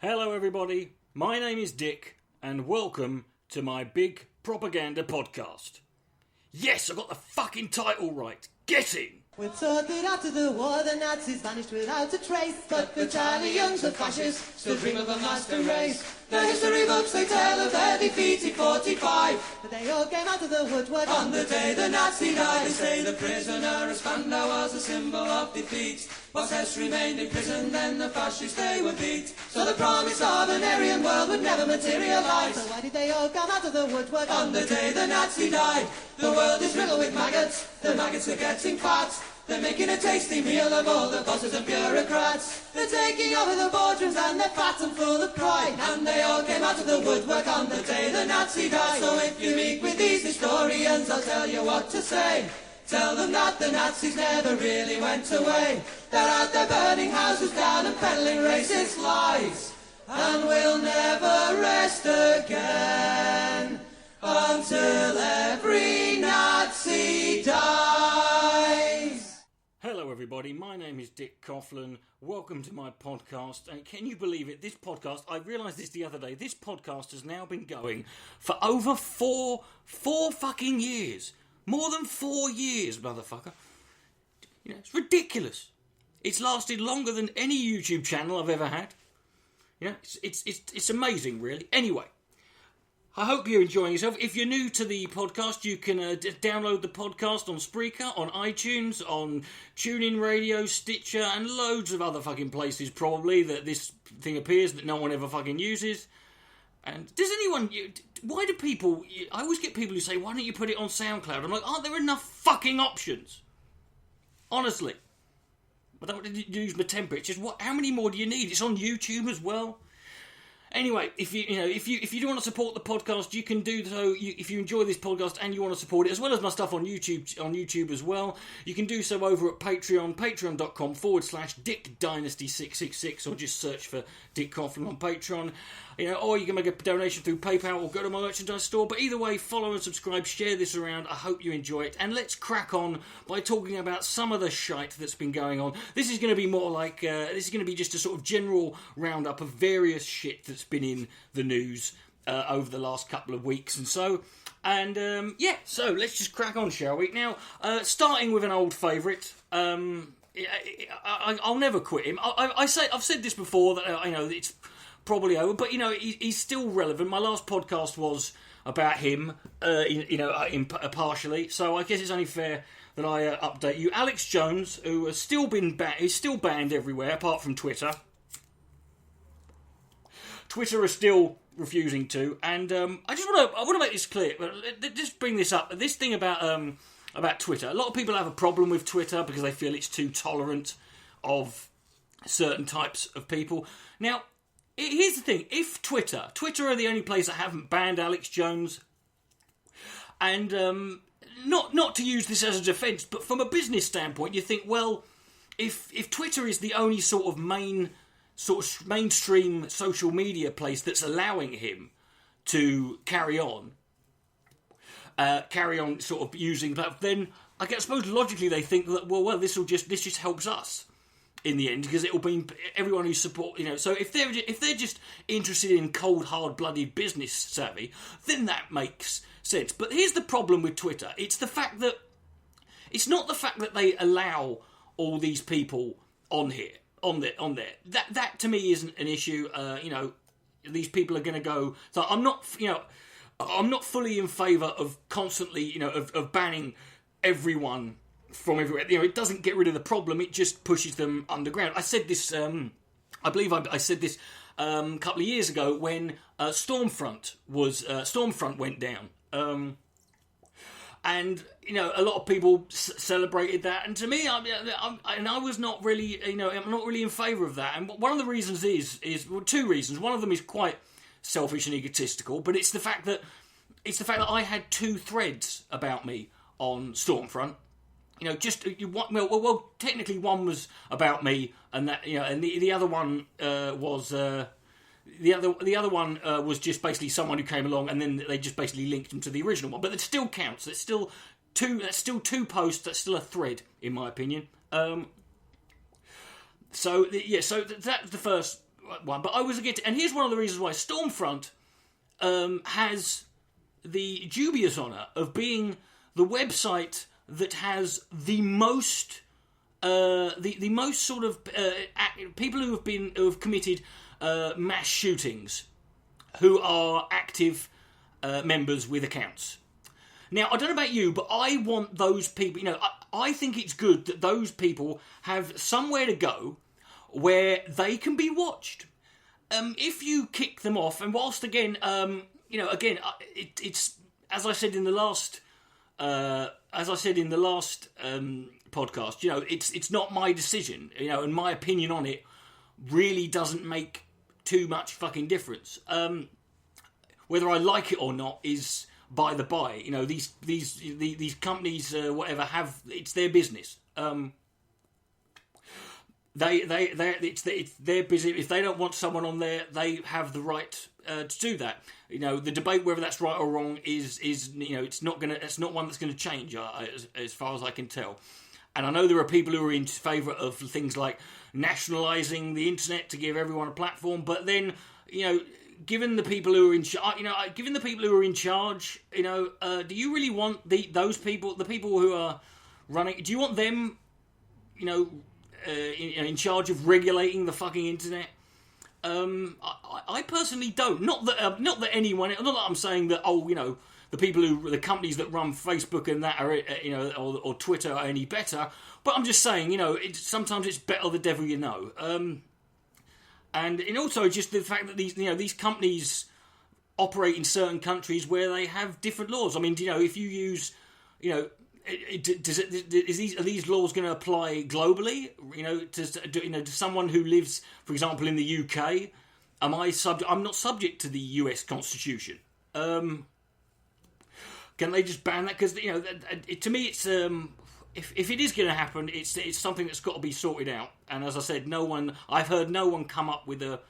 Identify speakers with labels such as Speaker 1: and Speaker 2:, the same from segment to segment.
Speaker 1: Hello everybody, my name is Dick, and welcome to my big propaganda podcast. Yes, I got the fucking title right. Get in!
Speaker 2: We're taught that after the war the Nazis vanished without a trace, but the tiny youngs, the fascists, still dream of a master race. The history books they tell of their defeat in 45, but they all came out of the woodwork on the day the Nazi died. They say the prisoner of Spandau was a symbol of defeat. Whilst Hess remained in prison, then the fascists they were beat. So the promise of an Aryan world would never materialise. So why did they all come out of the woodwork on the day the Nazi died? The world is riddled with maggots, the maggots are getting fat. They're making a tasty meal of all the bosses and bureaucrats. They're taking over the boardrooms and they're fat and full of pride. And they all came out of the woodwork on the day the Nazi died. So if you meet with these historians, I'll tell you what to say. Tell them that the Nazis never really went away. They're out there burning houses down and peddling racist lies. And we'll never rest again until every Nazi dies.
Speaker 1: Hello everybody, my name is Dick Coughlin. Welcome to my podcast. And can you believe it? This podcast, I realised this the other day, this podcast has now been going for over four fucking years. More than 4 years, motherfucker. You know, it's ridiculous. It's lasted longer than any YouTube channel I've ever had. You know, it's amazing, really. Anyway, I hope you're enjoying yourself. If you're new to the podcast, you can download the podcast on Spreaker, on iTunes, on TuneIn Radio, Stitcher, and loads of other fucking places, probably, that this thing appears that no one ever fucking uses. And does anyone... Why do people... I always get people who say, why don't you put it on SoundCloud? I'm like, aren't there enough fucking options? Honestly. I don't want to use my temper. It's just, how many more do you need? It's on YouTube as well. Anyway, if you do want to support the podcast, you can do so. If you enjoy this podcast and you want to support it, as well as my stuff on YouTube as well, you can do so over at Patreon, patreon.com/DickDynasty666, or just search for Dick Coughlin on Patreon. You know, or you can make a donation through PayPal or go to my merchandise store. But either way, follow and subscribe, share this around. I hope you enjoy it. And let's crack on by talking about some of the shite that's been going on. This is going to be more like, this is going to be just a sort of general roundup of various shit that's been in the news over the last couple of weeks and so. And, so let's just crack on, shall we? Now, starting with an old favourite, I'll never quit him. I've said this before, that I know it's probably over, but he's still relevant. My last podcast was about him, partially, so I guess it's only fair that I update you. Alex Jones, who has still been is still banned everywhere apart from Twitter. Twitter is still refusing to, and I want to make this clear. Just bring this up. This thing about Twitter. A lot of people have a problem with Twitter because they feel it's too tolerant of certain types of people. Now, here's the thing. If Twitter are the only place that haven't banned Alex Jones, and not to use this as a defence, but from a business standpoint, you think, well, if Twitter is the only sort of mainstream social media place that's allowing him to carry on sort of using that, then I suppose logically they think that well this just helps us in the end, because it will be everyone who support, so if they're just interested in cold, hard-blooded business savvy, then that makes sense. But here's the problem with Twitter. It's not the fact that they allow all these people on there. That to me isn't an issue. These people are going to go. So I'm not fully in favour of constantly, of banning everyone from everywhere. It doesn't get rid of the problem. It just pushes them underground. I said this. I believe I said this a couple of years ago when Stormfront went down. And a lot of people celebrated that, and to me, I was not really, I'm not really in favour of that. And one of the reasons is two reasons. One of them is quite selfish and egotistical, but it's the fact that I had two threads about me on Stormfront. Technically one was about me, and that, and the other one was. The other one was just basically someone who came along, and then they just basically linked them to the original one. But it still counts. That's still two posts. That's still a thread, in my opinion. So that's the first one, but I was against it. And here's one of the reasons why. Stormfront has the dubious honour of being the website that has the most the most sort of people who have committed mass shootings, who are active members with accounts. Now, I don't know about you, but I want those people, you know, I think it's good that those people have somewhere to go where they can be watched. If you kick them off, and whilst again, you know, again, it's as I said in the last podcast, you know, it's not my decision, you know, and my opinion on it really doesn't make too much fucking difference. Whether I like it or not is by the by. You know, these companies, whatever, it's their business. It's their business. If they don't want someone on there, they have the right to do that. You know, the debate whether that's right or wrong is you know, it's not one that's gonna change as far as I can tell. And I know there are people who are in favour of things like nationalising the internet to give everyone a platform, but then, you know, given the people who are in charge, you know, do you really want those people, the people who are running? Do you want them, you know, in charge of regulating the fucking internet? I personally don't. Not that anyone. Not that I'm saying that. Oh, you know, the companies that run Facebook and that are, you know, or Twitter are any better. But I'm just saying, you know, sometimes it's better the devil you know. And also just the fact that these companies operate in certain countries where they have different laws. I mean, you know, if you use, you know, are these laws going to apply globally? You know, to someone who lives, for example, in the UK, I'm not subject to the US Constitution. Can they just ban that? Because, you know, to me, it's if it is going to happen, it's something that's got to be sorted out. And as I said, I've heard no one come up with a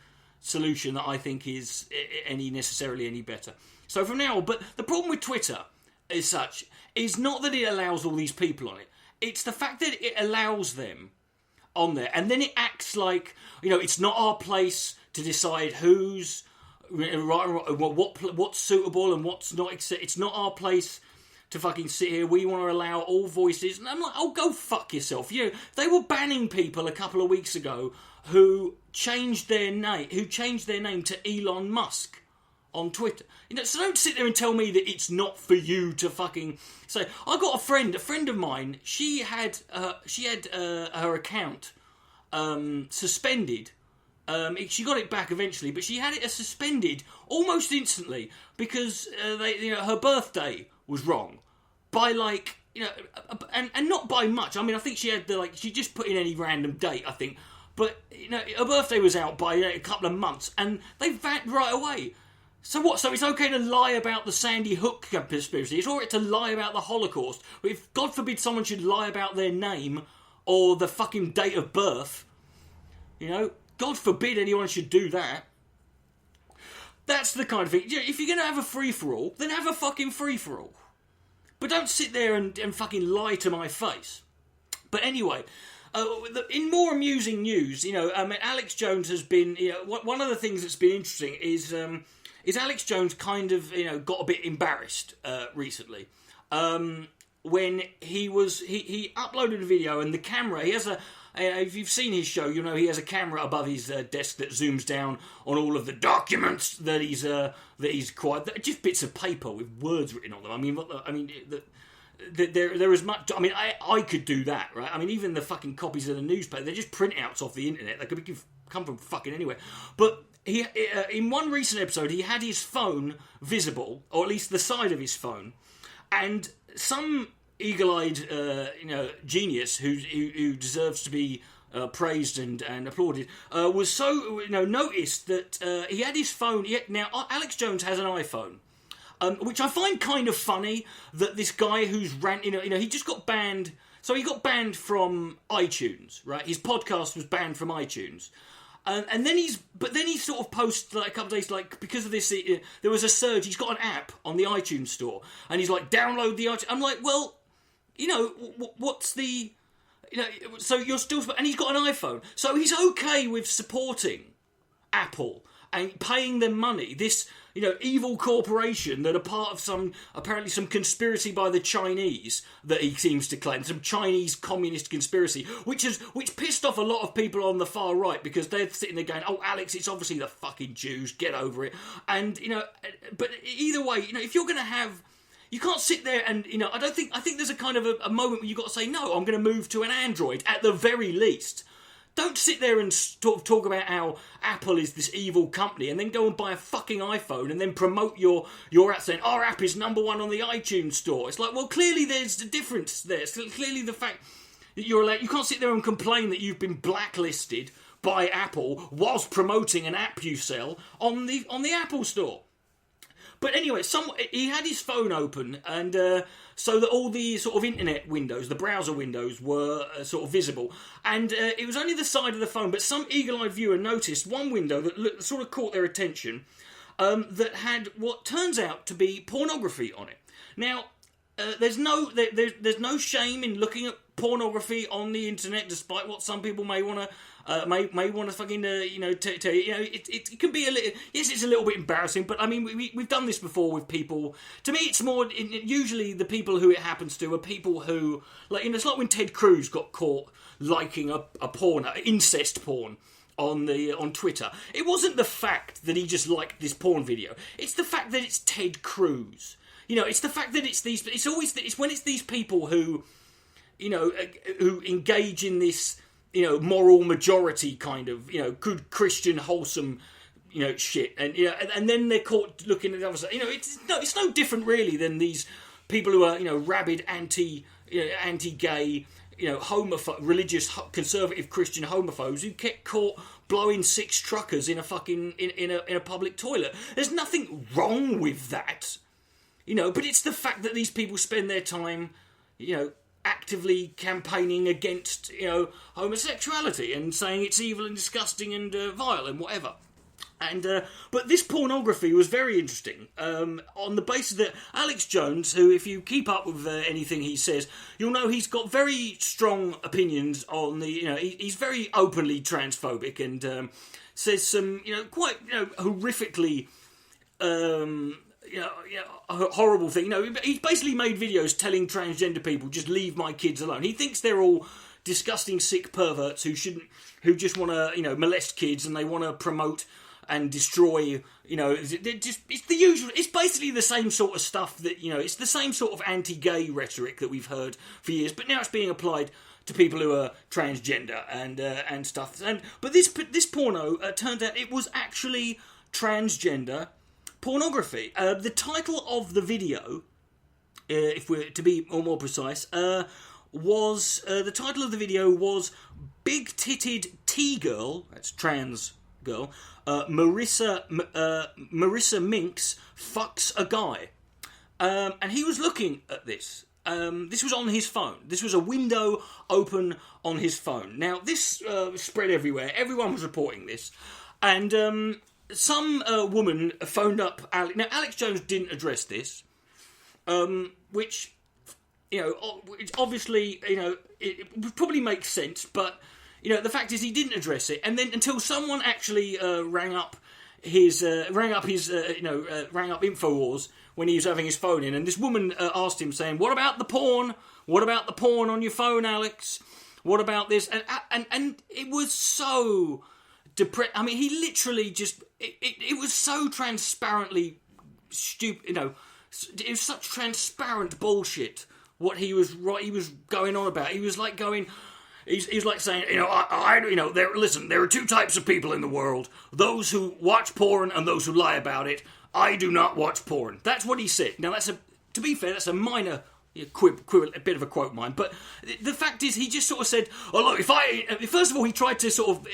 Speaker 1: solution that I think is necessarily any better. So from now on, but the problem with Twitter as such is not that it allows all these people on it. It's the fact that it allows them on there, and then it acts like, you know, it's not our place to decide who's right, what's suitable and what's not. It's not our place to fucking sit here. We want to allow all voices. And I'm like, oh, go fuck yourself. You know, they were banning people a couple of weeks ago who changed their name to Elon Musk on Twitter. You know, so don't sit there and tell me that it's not for you to fucking say. I got a friend of mine. She had her account suspended. She got it back eventually, but she had it suspended almost instantly because her birthday was wrong by, like, you know, and not by much. I mean, I think she had she just put in any random date, I think, but, you know, her birthday was out by a couple of months, and they vanished right away. So what? So it's okay to lie about the Sandy Hook conspiracy. It's alright to lie about the Holocaust. But if, God forbid, someone should lie about their name or the fucking date of birth, you know, God forbid anyone should do that. That's the kind of thing. If you're going to have a free-for-all, then have a fucking free-for-all. But don't sit there and fucking lie to my face. But anyway, in more amusing news, you know, Alex Jones has been, you know, one of the things that's been interesting is Alex Jones kind of, you know, got a bit embarrassed recently when he uploaded a video, and the camera, he has if you've seen his show, you know he has a camera above his desk that zooms down on all of the documents that he's just bits of paper with words written on them. There is much. I mean, I could do that, right? I mean, even the fucking copies of the newspaper, they're just printouts off the internet. They could come from fucking anywhere. But he, in one recent episode, he had his phone visible, or at least the side of his phone, and some eagle-eyed, you know, genius who deserves to be praised and applauded was so, you know, noticed that he had his phone. Now Alex Jones has an iPhone, which I find kind of funny that this guy who's ranting, you know, he just got banned. So he got banned from iTunes, right? His podcast was banned from iTunes. And then he sort of posts, like, a couple of days, like, because of this, there was a surge. He's got an app on the iTunes store, and he's like, download the iTunes. I'm like, well, you know, what's the, you know, so you're still, and he's got an iPhone, so he's okay with supporting Apple and paying them money. This, evil corporation that are part of apparently some conspiracy by the Chinese that he seems to claim, some Chinese communist conspiracy, which pissed off a lot of people on the far right because they're sitting there going, "Oh, Alex, it's obviously the fucking Jews. Get over it." And but either way, if you're going to have. You can't sit there and, I think there's a kind of a moment where you've got to say, no, I'm going to move to an Android at the very least. Don't sit there and talk about how Apple is this evil company and then go and buy a fucking iPhone and then promote your app saying, our app is number one on the iTunes store. It's like, well, clearly there's a difference there. So clearly the fact that you can't sit there and complain that you've been blacklisted by Apple whilst promoting an app you sell on the Apple store. But anyway, he had his phone open, and so that all the sort of internet windows, the browser windows, were sort of visible. And it was only the side of the phone, but some eagle-eyed viewer noticed one window that sort of caught their attention that had what turns out to be pornography on it. Now, there's no shame in looking at pornography on the internet, despite what some people may want to. May want to fucking tell you, it can be a little. Yes, it's a little bit embarrassing, but I mean we've done this before with people. To me, it's more usually the people who it happens to are people who it's like when Ted Cruz got caught liking a porn, incest porn on Twitter. It wasn't the fact that he just liked this porn video. It's the fact that it's Ted Cruz. It's the fact that it's when it's these people who who engage in this. Moral majority kind of, good Christian, wholesome, shit. And then they're caught looking at the other side. It's no different really than these people who are, rabid anti-gay, religious, conservative Christian homophobes who get caught blowing six truckers in a fucking, in a public toilet. There's nothing wrong with that, but it's the fact that these people spend their time, actively campaigning against, homosexuality and saying it's evil and disgusting and vile and whatever. And but this pornography was very interesting on the basis that Alex Jones, who, if you keep up with anything he says, you'll know he's got very strong opinions on the, he's very openly transphobic and says some, quite, horrifically. A horrible thing. He's basically made videos telling transgender people, just leave my kids alone. He thinks they're all disgusting, sick perverts who just want to, molest kids and they want to promote and destroy, it's the usual, it's basically the same sort of stuff that, it's the same sort of anti-gay rhetoric that we've heard for years, but now it's being applied to people who are transgender and stuff. But this porno, turned out it was actually transgender pornography. The title of the video, if we're to be more precise, was Big Titted T-Girl, that's trans girl, Marissa Minx fucks a guy. And he was looking at this. This was on his phone. This was a window open on his phone. Now, this spread everywhere. Everyone was reporting this. And some woman phoned up Alex. Now, Alex Jones didn't address this, which, obviously, it probably makes sense, but, the fact is he didn't address it, and then until someone actually rang up InfoWars when he was having his phone in, and this woman asked him, saying, "What about the porn? What about the porn on your phone, Alex? What about this?" And it was so I mean, he literally just... It was so transparently stupid, it was such transparent bullshit what he was going on about. He was like going... He's like saying, there are two types of people in the world. Those who watch porn and those who lie about it. I do not watch porn. That's what he said. Now, to be fair, that's a minor... quibble, a bit of a quote mine, but the fact is, he just sort of said, "Oh look, first of all, he tried to sort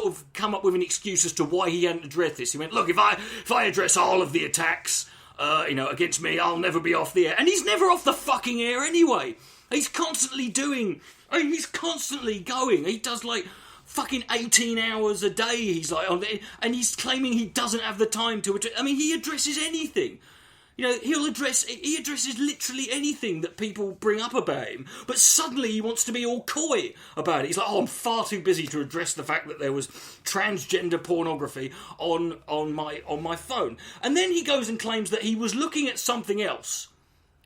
Speaker 1: of come up with an excuse as to why he hadn't addressed this. He went, look, if I address all of the attacks, against me, I'll never be off the air." And he's never off the fucking air anyway. He's constantly he's constantly going. He does like fucking 18 hours a day. He's like on there, and he's claiming he doesn't have the time to address. I mean, he addresses anything. You know, he addresses literally anything that people bring up about him, but suddenly he wants to be all coy about it. He's like, oh, I'm far too busy to address the fact that there was transgender pornography on my phone. And then he goes and claims that he was looking at something else.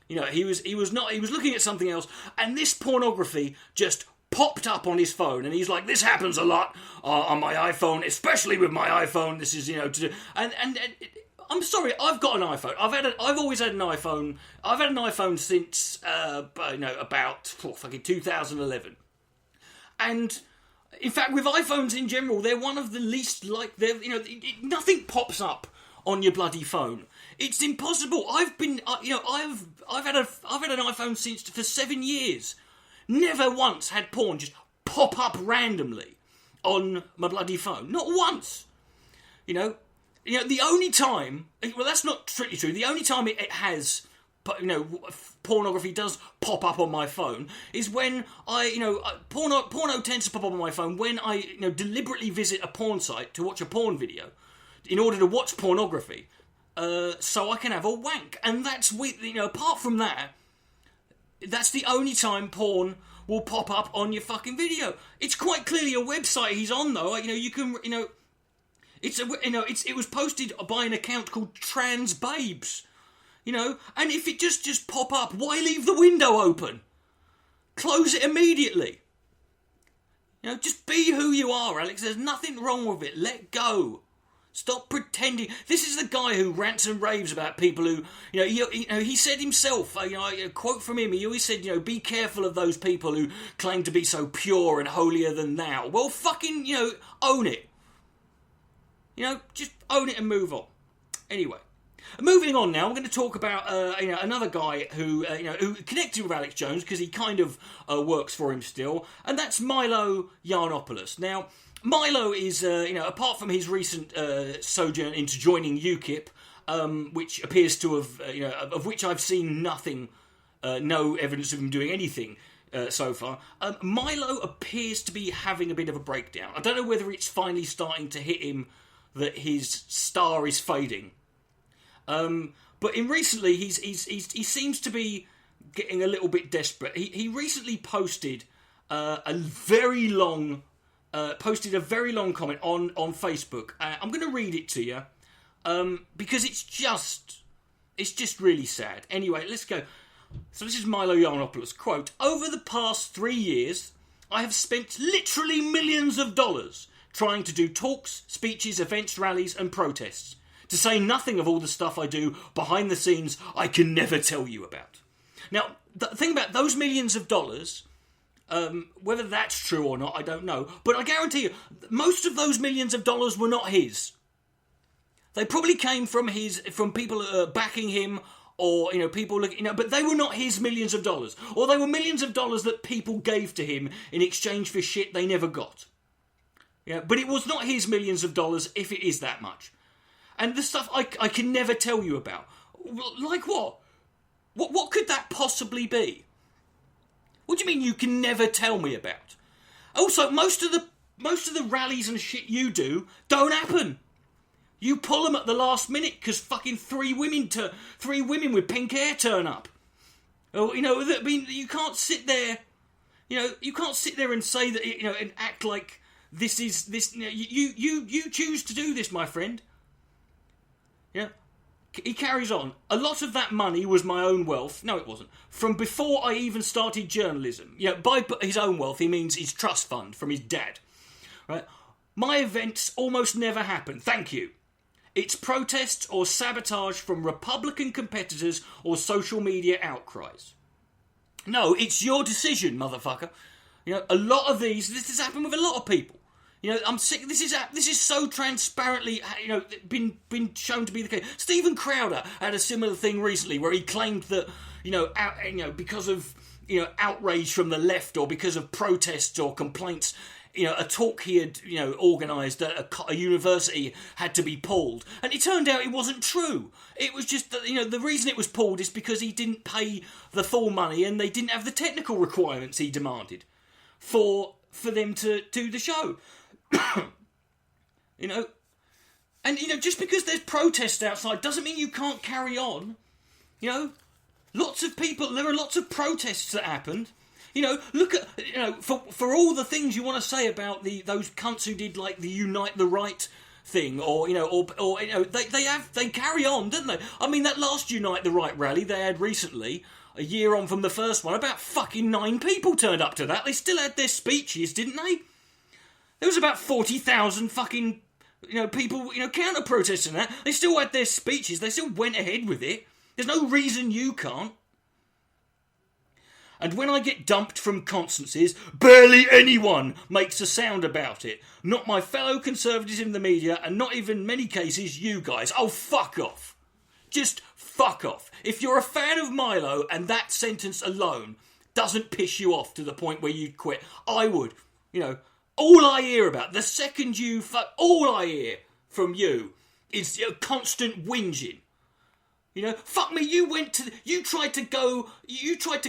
Speaker 1: You know, he was looking at something else, and this pornography just popped up on his phone, and he's like, this happens a lot on my iPhone, especially with my iPhone. This is, you know, and I'm sorry, I've got an iPhone. I've always had an iPhone. I've had an iPhone since about fucking 2011. And in fact, with iPhones in general, they're one of the least nothing pops up on your bloody phone. It's impossible. I've had an iPhone for 7 years. Never once had porn just pop up randomly on my bloody phone. Not once. You know, the only time, well, that's not strictly true. The only time it has, pornography does pop up on my phone is when porno tends to pop up on my phone when I, deliberately visit a porn site to watch a porn video in order to watch pornography, so I can have a wank. And that's apart from that, that's the only time porn will pop up on your fucking video. It's quite clearly a website he's on, though. You can, it was posted by an account called Trans Babes, and if it just pop up, why leave the window open? Close it immediately. Just be who you are, Alex. There's nothing wrong with it. Let go. Stop pretending. This is the guy who rants and raves about people who, he said himself, a quote from him, he always said, be careful of those people who claim to be so pure and holier than thou. Well, fucking, own it. Just own it and move on. Anyway, moving on now, we're going to talk about, another guy who connected with Alex Jones because he kind of works for him still, and that's Milo Yiannopoulos. Now, Milo is, apart from his recent sojourn into joining UKIP, which appears to have, of which I've seen nothing, no evidence of him doing anything so far, Milo appears to be having a bit of a breakdown. I don't know whether it's finally starting to hit him that his star is fading. But recently, he seems to be getting a little bit desperate. He recently posted a very long comment on Facebook. I'm going to read it to you because it's just really sad. Anyway, let's go. So this is Milo Yiannopoulos. Quote, over the past 3 years, I have spent literally millions of dollars trying to do talks, speeches, events, rallies and protests, to say nothing of all the stuff I do behind the scenes I can never tell you about. Now, the thing about those millions of dollars, whether that's true or not, I don't know. But I guarantee you, most of those millions of dollars were not his. They probably came from people backing him, or people looking, but they were not his millions of dollars, or they were millions of dollars that people gave to him in exchange for shit they never got. Yeah, but it was not his millions of dollars if it is that much. And the stuff I can never tell you about, like what? What could that possibly be? What do you mean you can never tell me about? Also, most of the rallies and shit you do don't happen. You pull them at the last minute because fucking three women with pink hair turn up. Oh, I mean, you can't sit there. You can't sit there and say that and act like this is this. You choose to do this, my friend. Yeah. He carries on. A lot of that money was my own wealth. No, it wasn't. From before I even started journalism. By his own wealth, he means his trust fund from his dad. Right? My events almost never happen. Thank you. It's protests or sabotage from Republican competitors or social media outcries. No, it's your decision, motherfucker. A lot of this has happened with a lot of people. I'm sick. This is so transparently, been shown to be the case. Stephen Crowder had a similar thing recently where he claimed that, because of, outrage from the left or because of protests or complaints, a talk he had, organised at a university had to be pulled. And it turned out it wasn't true. It was just that, the reason it was pulled is because he didn't pay the full money and they didn't have the technical requirements he demanded for them to do the show. And just because there's protests outside doesn't mean you can't carry on. You know, lots of people, there are lots of protests that happened. You know, look at, you know, for all the things you want to say about those cunts who did like the Unite the Right thing, or you know, or you know, they carry on, don't they? I mean, that last Unite the Right rally they had recently, a year on from the first one, about fucking 9 people turned up to that. They still had their speeches, didn't they? There was about 40,000 fucking, you know, people, you know, counter-protesting that. They still had their speeches. They still went ahead with it. There's no reason you can't. And when I get dumped from constances, barely anyone makes a sound about it. Not my fellow conservatives in the media, and not even in many cases you guys. Oh, fuck off. Just fuck off. If you're a fan of Milo and that sentence alone doesn't piss you off to the point where you'd quit, I would. You know, all I hear about, the second you all I hear from you is constant whinging. You know, fuck me, you tried to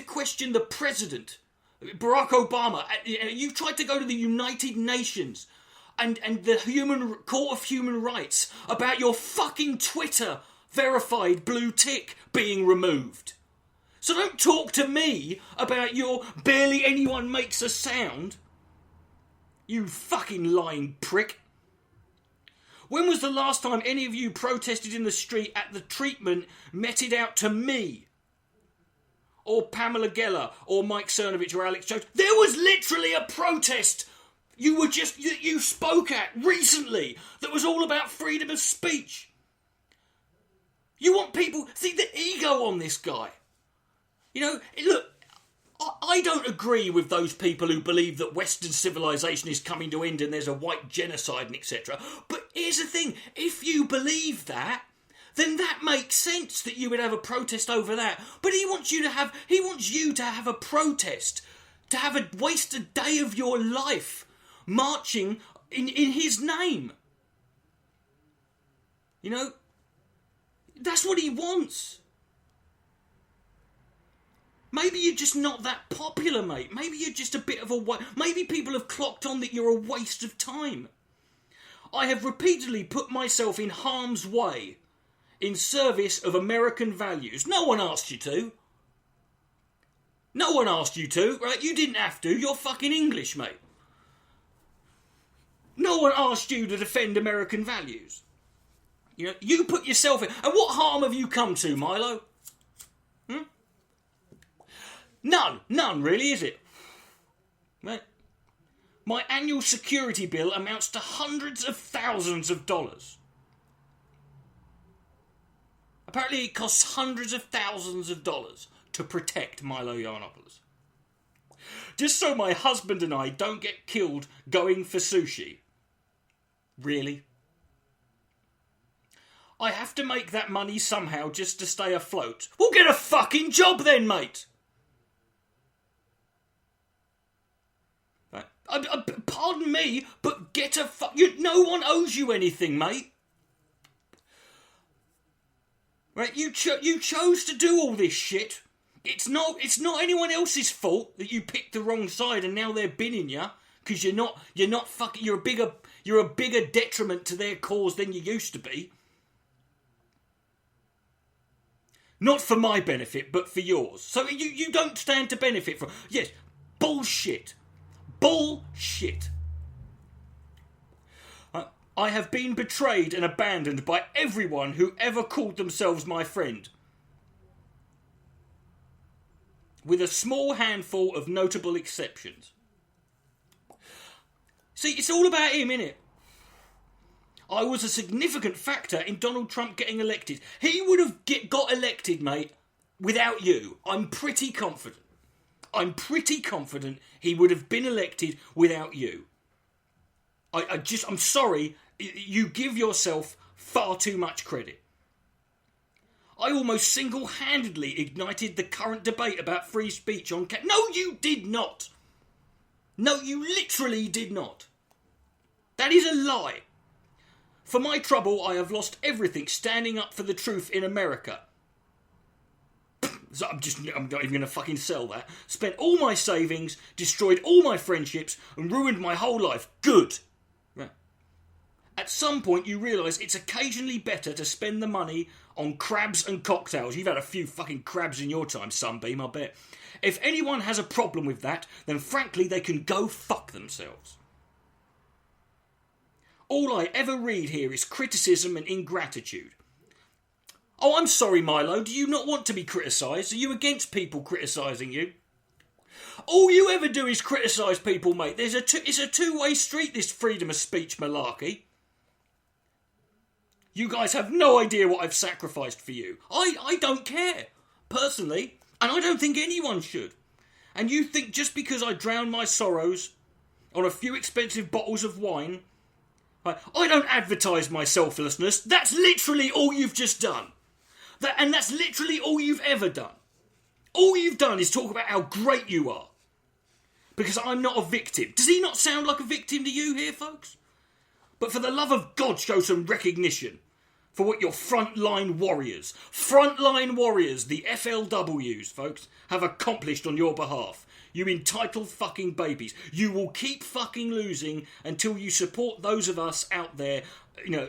Speaker 1: question the president, Barack Obama, you tried to go to the United Nations and the Court of Human Rights about your fucking Twitter verified blue tick being removed. So don't talk to me about your barely anyone makes a sound. You fucking lying prick. When was the last time any of you protested in the street at the treatment meted out to me? Or Pamela Geller, or Mike Cernovich, or Alex Jones? There was literally a protest you spoke at recently that was all about freedom of speech. You want people... See the ego on this guy. You know, look, I don't agree with those people who believe that Western civilization is coming to end and there's a white genocide and etc. But here's the thing, if you believe that, then that makes sense that you would have a protest over that. But he wants you to have a protest, to have a wasted day of your life marching in his name. You know, that's what he wants. Maybe you're just not that popular, mate. Maybe you're just a bit of a... Maybe people have clocked on that you're a waste of time. I have repeatedly put myself in harm's way in service of American values. No one asked you to. No one asked you to, right? You didn't have to. You're fucking English, mate. No one asked you to defend American values. You know, you put yourself in... And what harm have you come to, Milo? None really, is it? Right. My annual security bill amounts to hundreds of thousands of dollars. Apparently it costs hundreds of thousands of dollars to protect Milo Yiannopoulos. Just so my husband and I don't get killed going for sushi. Really? I have to make that money somehow just to stay afloat. Well, get a fucking job then, mate! Pardon me, but get a no one owes you anything, mate. Right? You chose to do all this shit. It's not anyone else's fault that you picked the wrong side and now they're binning you because you're a bigger detriment to their cause than you used to be. Not for my benefit, but for yours. So you don't stand to benefit from... Yes, bullshit. Bullshit. I have been betrayed and abandoned by everyone who ever called themselves my friend. With a small handful of notable exceptions. See, it's all about him, innit? I was a significant factor in Donald Trump getting elected. He would have got elected, mate, without you. I'm pretty confident he would have been elected without you. I'm sorry, you give yourself far too much credit. I almost single-handedly ignited the current debate about free speech on... No, you did not. No, you literally did not. That is a lie. For my trouble, I have lost everything standing up for the truth in America. So I'm not even going to fucking sell that. Spent all my savings, destroyed all my friendships, and ruined my whole life. Good. Right. at some point you realise it's occasionally better to spend the money on crabs and cocktails. You've had a few fucking crabs in your time, Sunbeam, I bet. If anyone has a problem with that, then frankly they can go fuck themselves. All I ever read here is criticism and ingratitude. Oh, I'm sorry, Milo, do you not want to be criticised? Are you against people criticising you? All you ever do is criticise people, mate. It's a two-way street, this freedom of speech malarkey. You guys have no idea what I've sacrificed for you. I don't care, personally, and I don't think anyone should. And you think just because I drown my sorrows on a few expensive bottles of wine, I don't advertise my selflessness. That's literally all you've just done. And that's literally all you've ever done. All you've done is talk about how great you are. Because I'm not a victim. Does he not sound like a victim to you here, folks? But for the love of God, show some recognition for what your frontline warriors, the FLWs, folks, have accomplished on your behalf. You entitled fucking babies. You will keep fucking losing until you support those of us out there, you know,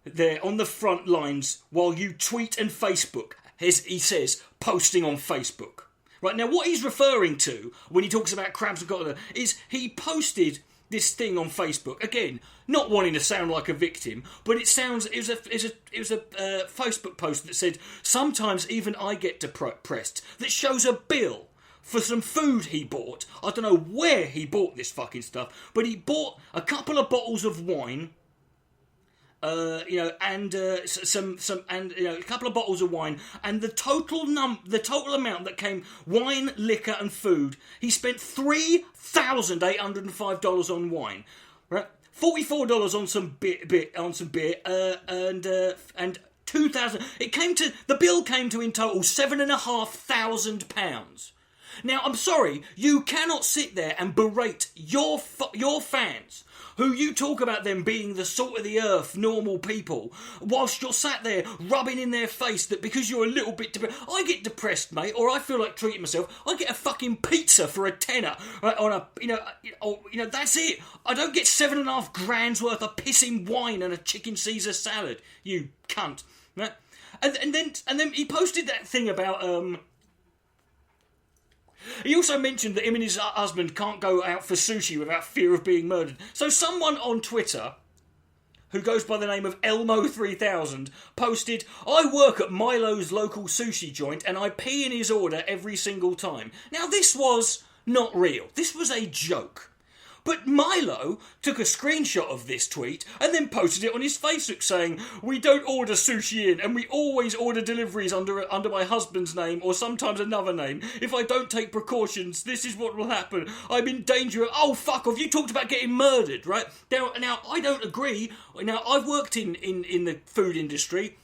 Speaker 1: they're on the front lines while you tweet and Facebook, as he says, posting on Facebook. Right, now what he's referring to when he talks about crabs and cocktails is he posted this thing on Facebook. Again, not wanting to sound like a victim, but it was a Facebook post that said, sometimes even I get depressed, that shows a bill for some food he bought. I don't know where he bought this fucking stuff, but he bought a couple of bottles of wine, a couple of bottles of wine, and the total amount that came, wine, liquor, and food, he spent $3,805 on wine, right? $44 on some beer, and $2,000. The bill came to in total £7,500. Now, I'm sorry, you cannot sit there and berate your fans, who you talk about them being the salt of the earth, normal people, whilst you're sat there rubbing in their face that because you're a little bit depressed. I get depressed, mate, or I feel like treating myself. I get a fucking pizza for a tenner, right, on a, that's it. I don't get $7,500 worth of pissing wine and a chicken Caesar salad. You cunt, right? And then he posted that thing about He also mentioned that him and his husband can't go out for sushi without fear of being murdered. So someone on Twitter, who goes by the name of Elmo3000, posted, I work at Milo's local sushi joint and I pee in his order every single time. Now this was not real. This was a joke. But Milo took a screenshot of this tweet and then posted it on his Facebook saying, we don't order sushi in and we always order deliveries under my husband's name or sometimes another name. If I don't take precautions, this is what will happen. I'm in danger of... Oh, fuck off. You talked about getting murdered, right? Now I don't agree. Now, I've worked in the food industry.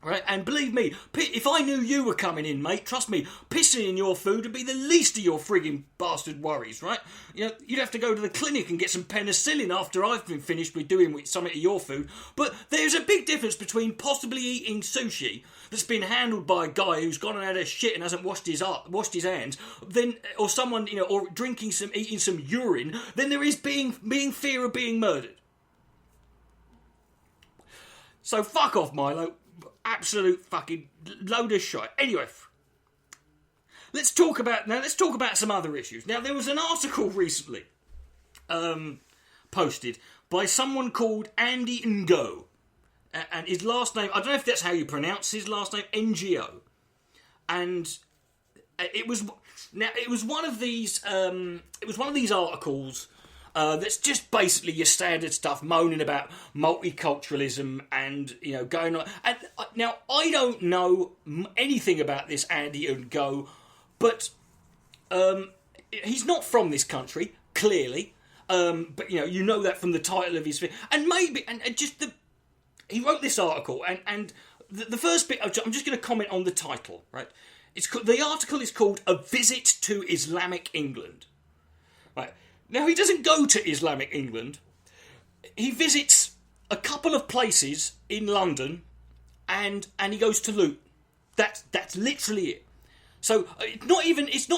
Speaker 1: Right, and believe me, if I knew you were coming in, mate, trust me, pissing in your food would be the least of your frigging bastard worries, right? You know, you'd have to go to the clinic and get some penicillin after I've been finished with doing some of your food. But there's a big difference between possibly eating sushi that's been handled by a guy who's gone and had a shit and hasn't washed his hands, or someone, or eating some urine, than there is being fear of being murdered. So fuck off, Milo. Absolute fucking load of shit. Anyway, let's talk about some other issues. Now, there was an article recently posted by someone called Andy Ngo, and his last name, I don't know if that's how you pronounce his last name, NGO, and it was one of these articles. That's just basically your standard stuff, moaning about multiculturalism and, going on. And now, I don't know anything about this Andy Ngo, but he's not from this country, clearly. But, you know that from the title of his video. And maybe, he wrote this article, and the first bit, I'm just going to comment on the title, right? The article is called A Visit to Islamic England. Right. Now, he doesn't go to Islamic England. He visits a couple of places in London, and he goes to loot. That's literally it. So it's not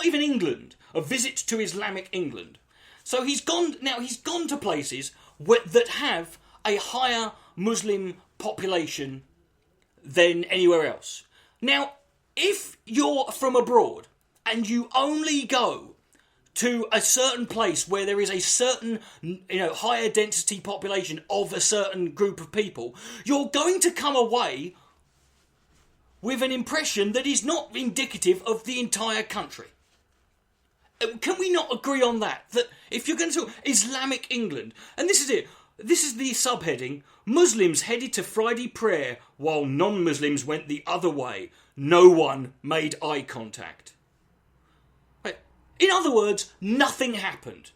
Speaker 1: even England. A visit to Islamic England. So he's gone to places that have a higher Muslim population than anywhere else. Now, if you're from abroad and you only go to a certain place where there is a certain, higher density population of a certain group of people, you're going to come away with an impression that is not indicative of the entire country. Can we not agree on that? That if you're going to talk Islamic England, and this is it, this is the subheading, Muslims headed to Friday prayer while non-Muslims went the other way. No one made eye contact. In other words, nothing happened.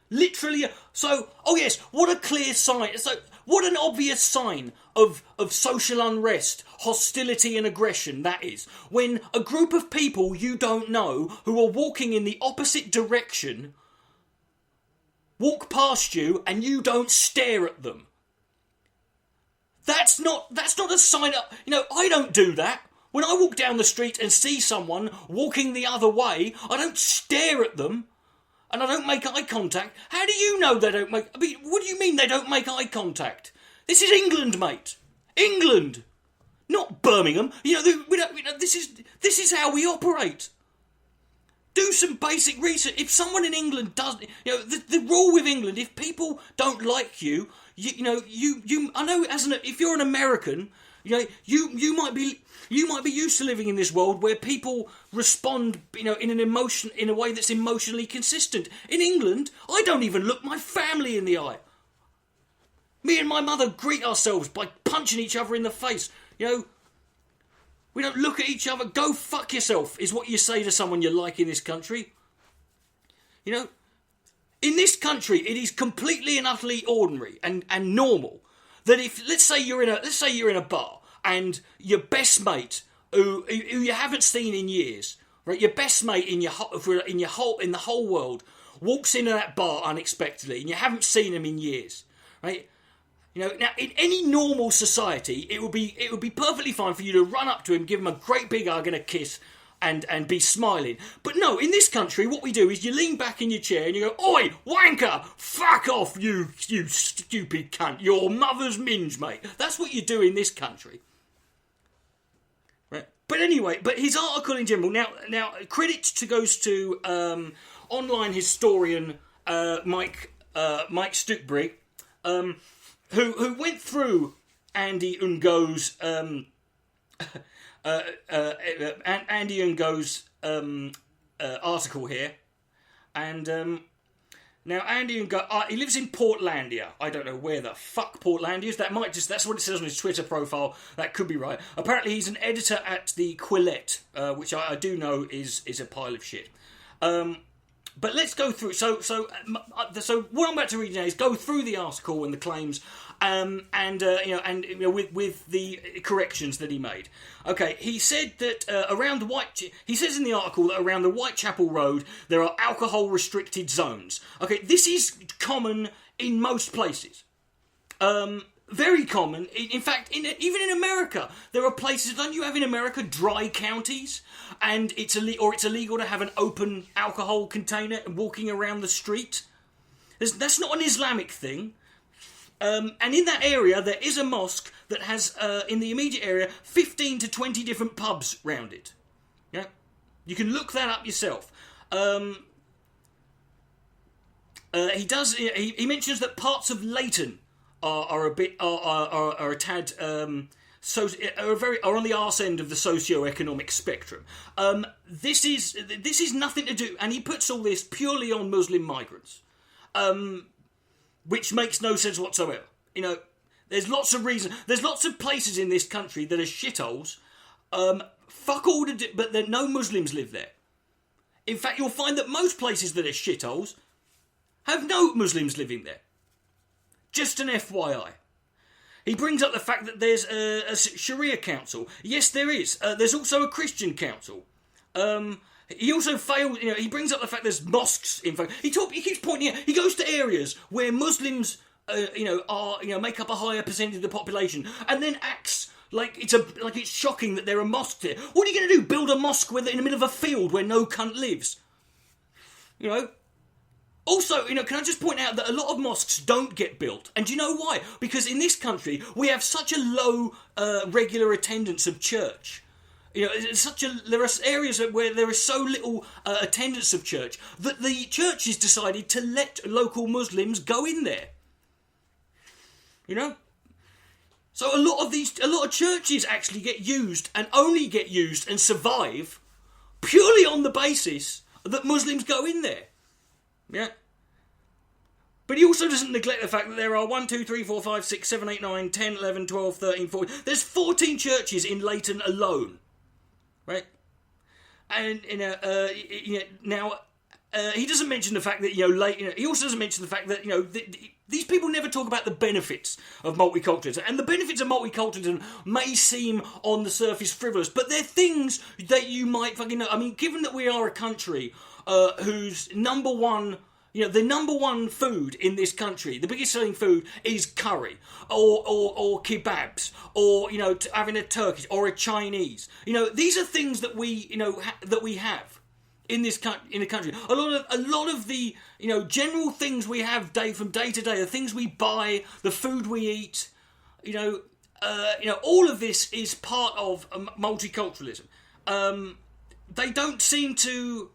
Speaker 1: Literally, so, oh yes, what a clear sign, so what an obvious sign of social unrest, hostility and aggression that is, when a group of people you don't know, who are walking in the opposite direction, walk past you and you don't stare at them. That's not a sign of, I don't do that. When I walk down the street and see someone walking the other way, I don't stare at them and I don't make eye contact. How do you know they don't make... what do you mean they don't make eye contact? This is England, mate. England. Not Birmingham. This is how we operate. Do some basic research. If someone in England does... the rule with England, if people don't like you, I know if you're an American, you might be used to living in this world where people respond, in a way that's emotionally consistent. In England, I don't even look my family in the eye. Me and my mother greet ourselves by punching each other in the face. We don't look at each other. Go fuck yourself is what you say to someone you like in this country. In this country, it is completely and utterly ordinary and normal that if let's say you're in a bar and your best mate who you haven't seen in years, right? Your best mate in the whole world walks into that bar unexpectedly and you haven't seen him in years, right? Now in any normal society, it would be perfectly fine for you to run up to him, give him a great big hug and a kiss, and be smiling. But no, in this country, what we do is you lean back in your chair and you go, "Oi, wanker! Fuck off, you stupid cunt! Your mother's minge, mate." That's what you do in this country. Right? But anyway, his article in general. Now, credit goes to online historian Mike Stuchbery, who went through Andy Ngo's article here, and now Andy Ngo, he lives in Portlandia. I don't know where the fuck Portlandia is. That's what it says on his Twitter profile. That could be right. Apparently, he's an editor at the Quillette, which I do know is a pile of shit. But let's go through. So what I'm about to read now is go through the article and the claims, with the corrections that he made. Okay, he said that he says in the article that around the Whitechapel Road there are alcohol restricted zones. Okay, this is common in most places. Very common. In fact, even in America, there are places. Don't you have in America dry counties, and it's illegal to have an open alcohol container walking around the street? That's not an Islamic thing. And in that area, there is a mosque that has, in the immediate area, 15 to 20 different pubs round it. Yeah, you can look that up yourself. He mentions that parts of Leighton are a tad are on the arse end of the socio-economic spectrum. This is nothing to do, and he puts all this purely on Muslim migrants, which makes no sense whatsoever. There's lots of reasons. There's lots of places in this country that are shitholes. Fuck all to do, but no Muslims live there. In fact, you'll find that most places that are shitholes have no Muslims living there. Just an FYI. He brings up the fact that there's a Sharia council. Yes, there is. There's also a Christian council. He also failed. He brings up the fact there's mosques. In fact, he keeps pointing out. He goes to areas where Muslims, make up a higher percentage of the population, and then acts like it's shocking that there are mosques there. What are you going to do? Build a mosque in the middle of a field where no cunt lives? Also, can I just point out that a lot of mosques don't get built? And do you know why? Because in this country, we have such a low regular attendance of church. There are areas where there is so little attendance of church that the churches decided to let local Muslims go in there. So a lot of churches actually get used and only get used and survive purely on the basis that Muslims go in there. Yeah. But he also doesn't neglect the fact that there are 1, 2, 3, 4, 5, 6, 7, 8, 9, 10, 11, 12, 13, 14... There's 14 churches in Leighton alone. Right? And, now... he doesn't mention the fact that, he also doesn't mention the fact that, these people never talk about the benefits of multiculturalism. And the benefits of multiculturalism may seem on the surface frivolous, but they're things that you might fucking know. I mean, given that we are a country whose number one, the number one food in this country, the biggest selling food is curry or kebabs or, having a Turkish or a Chinese. These are things that we, that we have. In the country, a lot of the general things we have from day to day, the things we buy, the food we eat, all of this is part of multiculturalism. They don't seem to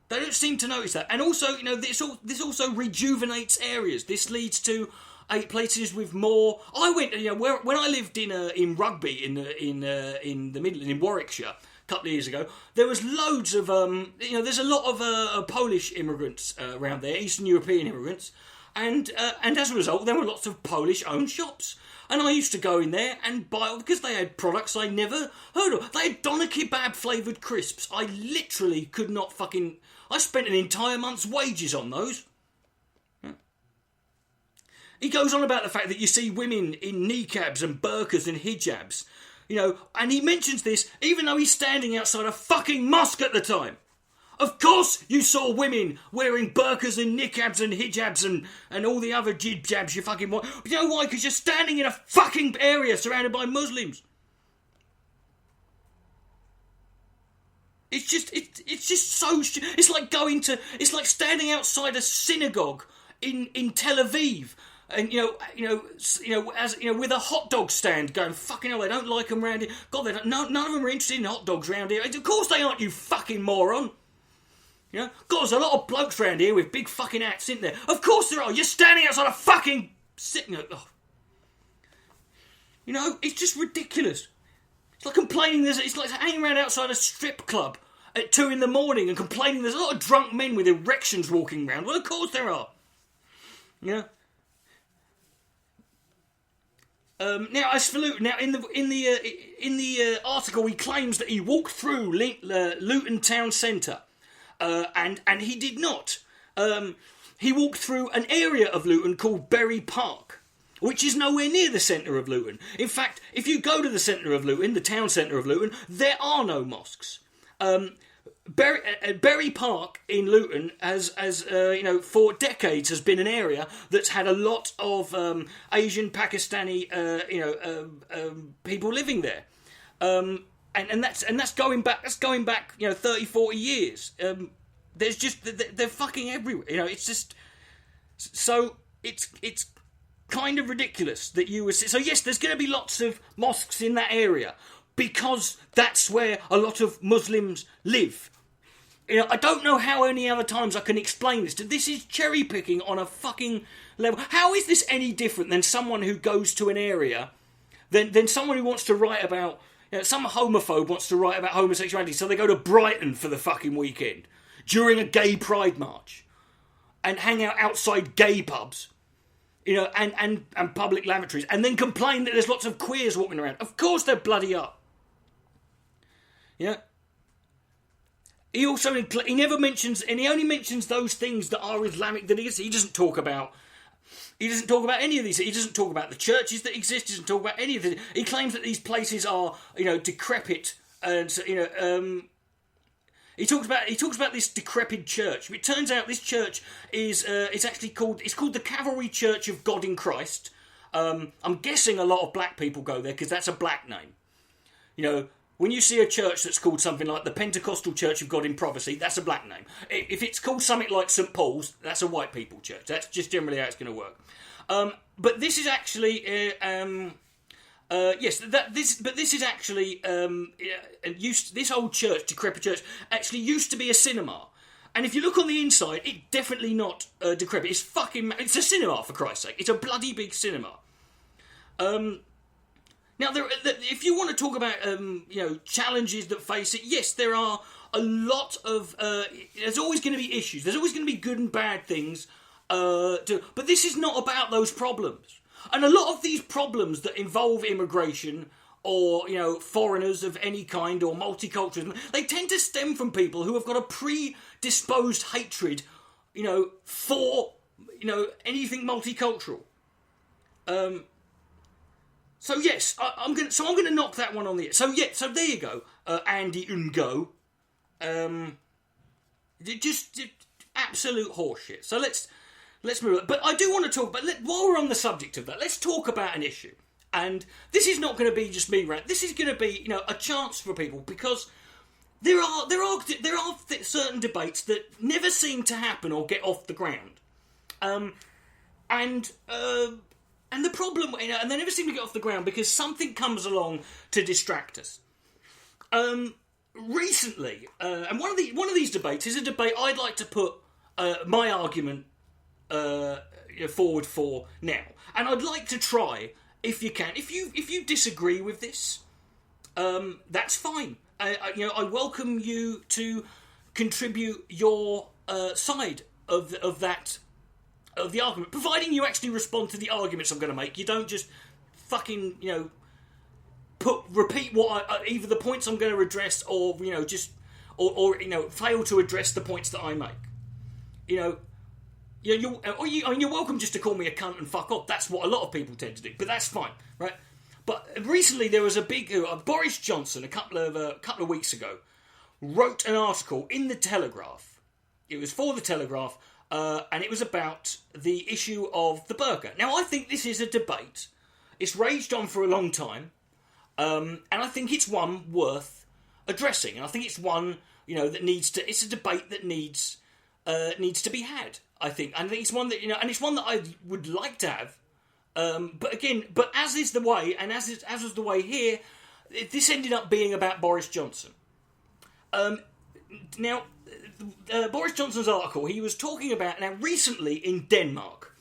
Speaker 1: notice that, and also this also rejuvenates areas. This leads to places with more. I went when I lived in Rugby in the Midlands in Warwickshire. Couple of years ago, there was loads of there's a lot of Polish immigrants around there, Eastern European immigrants, and as a result, there were lots of Polish-owned shops. And I used to go in there and buy, because they had products I never heard of. They had doner kebab flavoured crisps. I literally could not I spent an entire month's wages on those. Yeah. He goes on about the fact that you see women in niqabs and burqas and hijabs. And he mentions this even though he's standing outside a fucking mosque at the time. Of course you saw women wearing burqas and niqabs and hijabs and all the other jibs you fucking want. But you know why? Because you're standing in a fucking area surrounded by Muslims. It's just so... It's like standing outside a synagogue in Tel Aviv. And with a hot dog stand going, fucking hell, they don't like them round here. God, none of them are interested in hot dogs round here. Of course they aren't, you fucking moron. God, there's a lot of blokes round here with big fucking hats, isn't there? Of course there are. You're standing outside a fucking it's just ridiculous. It's like complaining. It's like hanging around outside a strip club at 2 a.m. and complaining there's a lot of drunk men with erections walking around. Well, of course there are. Now, as for Luton, in the article, he claims that he walked through Luton town centre, and he did not. He walked through an area of Luton called Bury Park, which is nowhere near the centre of Luton. In fact, if you go to the centre of Luton, the town centre of Luton, there are no mosques. Bury Park in Luton has for decades has been an area that's had a lot of Asian, Pakistani, people living there, and that's going back 30, 40 years. There's just they're fucking everywhere. It's just so it's kind of ridiculous that you were so yes. There's going to be lots of mosques in that area because that's where a lot of Muslims live. I don't know how many other times I can explain this. This is cherry picking on a fucking level. How is this any different than someone who goes to an area, than someone who wants to write about, some homophobe wants to write about homosexuality, so they go to Brighton for the fucking weekend during a gay pride march and hang out outside gay pubs, and public lavatories, and then complain that there's lots of queers walking around. Of course they're bloody up. He also never mentions, and he only mentions those things that are Islamic that he doesn't talk about. He doesn't talk about any of these. He doesn't talk about the churches that exist. He doesn't talk about any of it. He claims that these places are, decrepit, and he talks about this decrepit church. It turns out this church is called the Cavalry Church of God in Christ. I'm guessing a lot of black people go there because that's a black name. when you see a church that's called something like the Pentecostal Church of God in Prophecy, that's a black name. If it's called something like St. Paul's, that's a white people church. That's just generally how it's going to work. But this is actually, this is actually this old church, decrepit church, actually used to be a cinema. And if you look on the inside, it's definitely not decrepit. It's a cinema, for Christ's sake. It's a bloody big cinema. Now, if you want to talk about, challenges that face it, yes, there are a lot of... there's always going to be issues. There's always going to be good and bad things. But this is not about those problems. And a lot of these problems that involve immigration or, foreigners of any kind or multiculturalism, they tend to stem from people who have got a predisposed hatred, for, anything multicultural. So yes, I'm going to knock that one on the head. So there you go, Andy Ungo. Just absolute horseshit. So let's move on. But I do want to talk. But while we're on the subject of that, let's talk about an issue. And this is not going to be just me rant. This is going to be a chance for people, because there are certain debates that never seem to happen or get off the ground. And the problem, and they never seem to get off the ground because something comes along to distract us. Recently, and one of these debates is a debate I'd like to put my argument forward for now, and I'd like to try, if you can, if you disagree with this, that's fine. I welcome you to contribute your side of that. Of the argument, providing you actually respond to the arguments I'm going to make. You don't just fucking repeat what either the points I'm going to address, or fail to address the points that I make. You're welcome just to call me a cunt and fuck off. That's what a lot of people tend to do, but that's fine, right? But recently there was a big Boris Johnson a couple of weeks ago wrote an article in the Telegraph. It was for the Telegraph. And it was about the issue of the burqa. Now, I think this is a debate. It's raged on for a long time. And I think it's one worth addressing. And I think it's one, that needs to... It's a debate that needs to be had, I think. And I think it's one that, and it's one that I would like to have. But as is the way, and as was the way here, this ended up being about Boris Johnson. Now... Boris Johnson's article, he was talking about, now recently in Denmark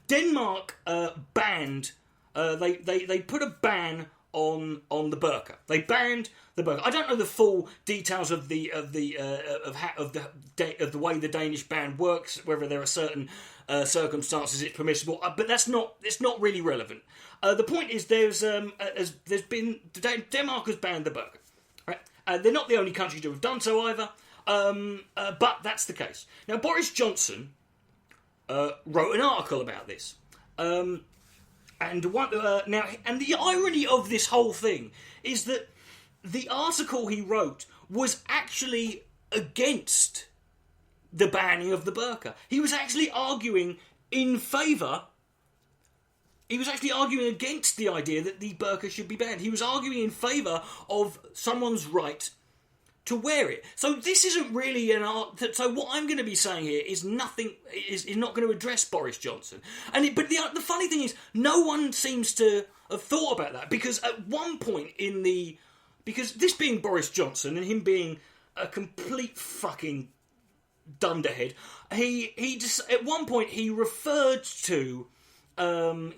Speaker 1: banned, they put a ban on the burqa. They banned the burqa. I don't know the full details of the way the Danish ban works, whether there are certain circumstances it's permissible, but it's not really relevant. The point is Denmark has banned the burqa, right? They're not the only country to have done so either. But that's the case. Now, Boris Johnson wrote an article about this, and the irony of this whole thing is that the article he wrote was actually against the banning of the burqa. He was actually arguing in favour. He was actually arguing against the idea that the burqa should be banned. He was arguing in favour of someone's right to wear it. So this isn't really an art. So what I'm going to be saying here is nothing. Is not going to address Boris Johnson. But the funny thing is, no one seems to have thought about that, because at one point because this being Boris Johnson and him being a complete fucking dunderhead, he just at one point he referred to women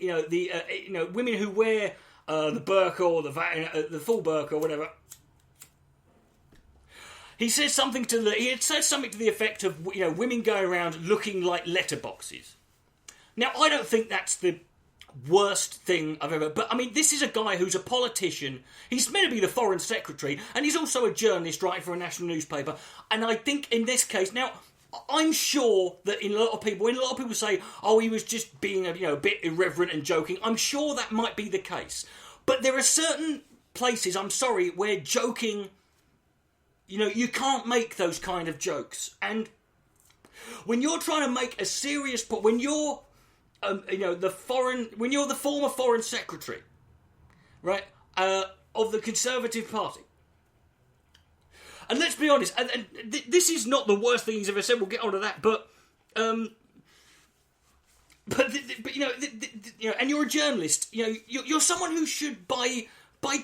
Speaker 1: who wear the burqa or the full burqa or whatever. He had said something to the effect of, women going around looking like letterboxes. Now, I don't think that's the worst thing I've ever... But, this is a guy who's a politician. He's meant to be the foreign secretary, and he's also a journalist writing for a national newspaper. And I think in this case... Now, I'm sure that when a lot of people say, oh, he was just being a bit irreverent and joking, I'm sure that might be the case. But there are certain places, I'm sorry, where joking... you can't make those kind of jokes. And when you're trying to make a serious point, when you're, when you're the former foreign secretary, right, of the Conservative Party, And let's be honest, this is not the worst thing he's ever said. We'll get on to that, but you know, and you're a journalist. You know, you're someone who should, by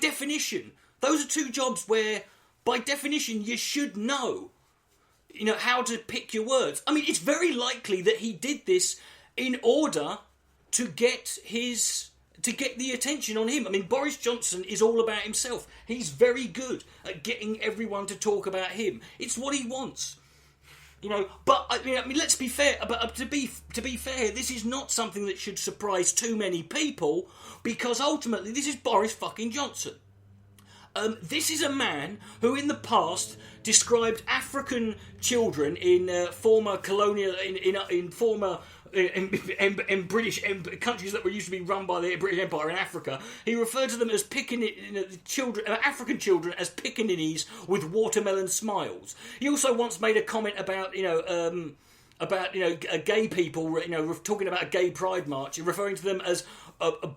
Speaker 1: definition, those are two jobs where, by definition, you should know, you know, how to pick your words. I mean, it's very likely that he did this in order to get the attention on him. I mean, Boris Johnson is all about himself. He's very good at getting everyone to talk about him. It's what he wants. You know, but I mean, let's be fair. But to be fair, this is not something that should surprise too many people, because ultimately this is Boris fucking Johnson. This is a man who, in the past, described African children in former colonial, in former in British countries that were used to be run by the British Empire in Africa. He referred to them as African children as pickaninnies with watermelon smiles. He also once made a comment about gay people, talking about a gay pride march, referring to them as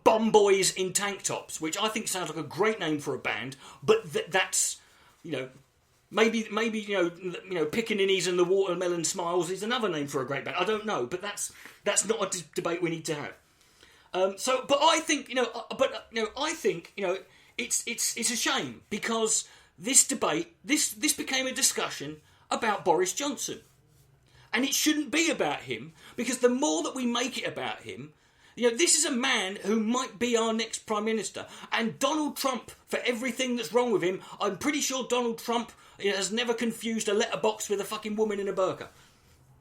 Speaker 1: bum boys in tank tops, which I think sounds like a great name for a band, but that's, you know, maybe Pickaninnies and the Watermelon Smiles is another name for a great band. I don't know, but that's not a debate we need to have. But I think, I think it's a shame, because this debate, this became a discussion about Boris Johnson, and it shouldn't be about him, because the more that we make it about him, this is a man who might be our next Prime Minister. And Donald Trump, for everything that's wrong with him, I'm pretty sure Donald Trump has never confused a letterbox with a fucking woman in a burqa.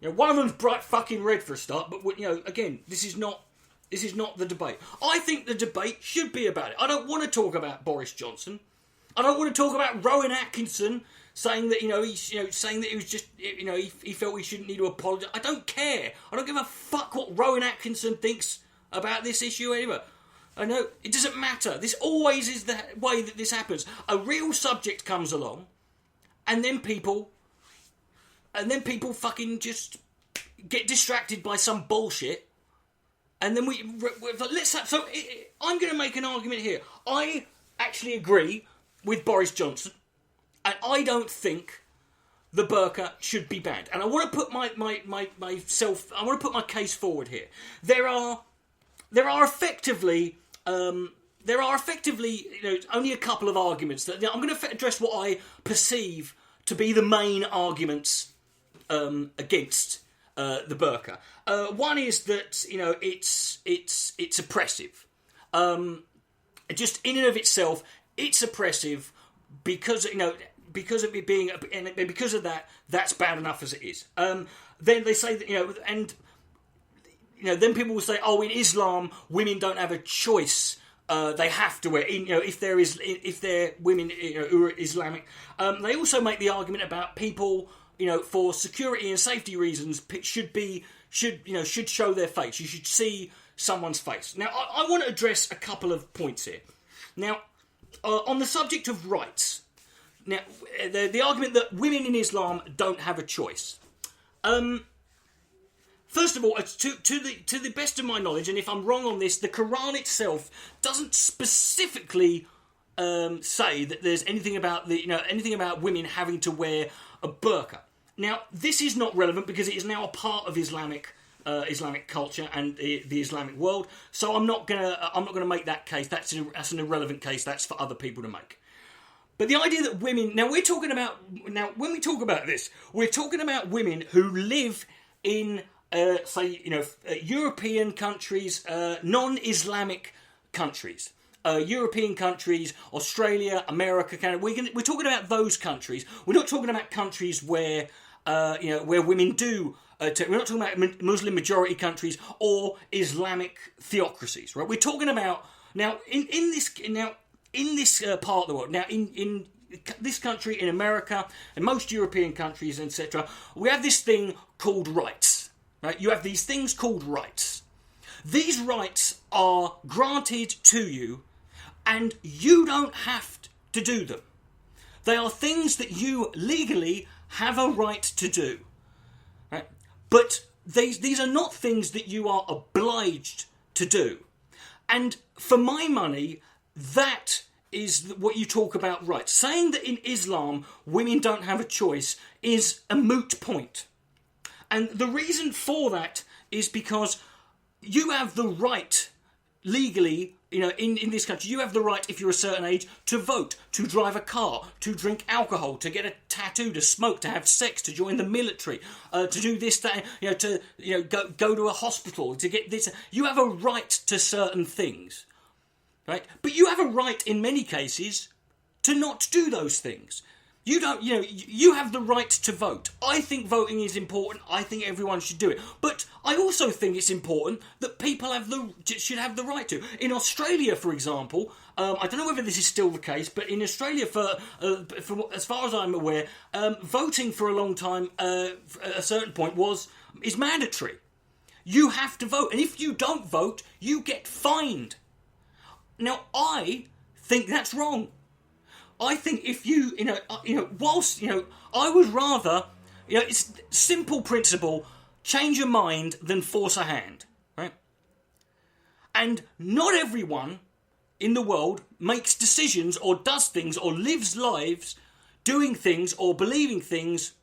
Speaker 1: One of them's bright fucking red for a start, but again, this is not the debate. I think the debate should be about it. I don't want to talk about Boris Johnson. I don't want to talk about Rowan Atkinson saying that saying that he was just he felt he shouldn't need to apologise. I don't care. I don't give a fuck what Rowan Atkinson thinks about this issue anyway. I know it doesn't matter. This always is the way that this happens. A real subject comes along, and then people fucking just get distracted by some bullshit, and then I'm going to make an argument here. I actually agree with Boris Johnson, and I don't think the burqa should be banned. And I want to put I want to put my case forward here. There are effectively only a couple of arguments that I'm going to address what I perceive to be the main arguments against the burqa. One is that it's oppressive. Just in and of itself, it's oppressive because of it being, and because of that, that's bad enough as it is. Then they say that then people will say, oh, in Islam, women don't have a choice. They have to wear, if they're women who are Islamic. They also make the argument about people, for security and safety reasons, should show their face. You should see someone's face. Now, I want to address a couple of points here. Now, on the subject of rights, now the argument that women in Islam don't have a choice. First of all, to the best of my knowledge, and if I'm wrong on this, the Quran itself doesn't specifically say that there's anything about women having to wear a burqa. Now, this is not relevant because it is now a part of Islamic culture and the Islamic world. So I'm not gonna make that case. That's an irrelevant case. That's for other people to make. But the idea that women, when we talk about this, we're talking about women who live in European countries, non-Islamic countries, European countries, Australia, America, Canada. We're talking about those countries. We're not talking about countries where women do. We're not talking about Muslim majority countries or Islamic theocracies, right? We're talking about now in this part of the world. Now in this country, in America, and most European countries, etc., we have this thing called rights. Right? You have these things called rights. These rights are granted to you, and you don't have to do them. They are things that you legally have a right to do. Right? But these are not things that you are obliged to do. And for my money, that is what you talk about right. Saying that in Islam women don't have a choice is a moot point. And the reason for that is because you have the right, legally, in this country, you have the right, if you're a certain age, to vote, to drive a car, to drink alcohol, to get a tattoo, to smoke, to have sex, to join the military, to do this, that, to go to a hospital, to get this. You have a right to certain things, right? But you have a right, in many cases, to not do those things. You don't, you have the right to vote. I think voting is important. I think everyone should do it. But I also think it's important that people should have the right to. In Australia, for example, I don't know whether this is still the case, but in Australia, for as far as I'm aware, voting for a long time, at a certain point, is mandatory. You have to vote, and if you don't vote, you get fined. Now, I think that's wrong. I think if whilst, I would rather, it's simple principle, change a mind than force a hand, right? And not everyone in the world makes decisions or does things or lives lives doing things or believing things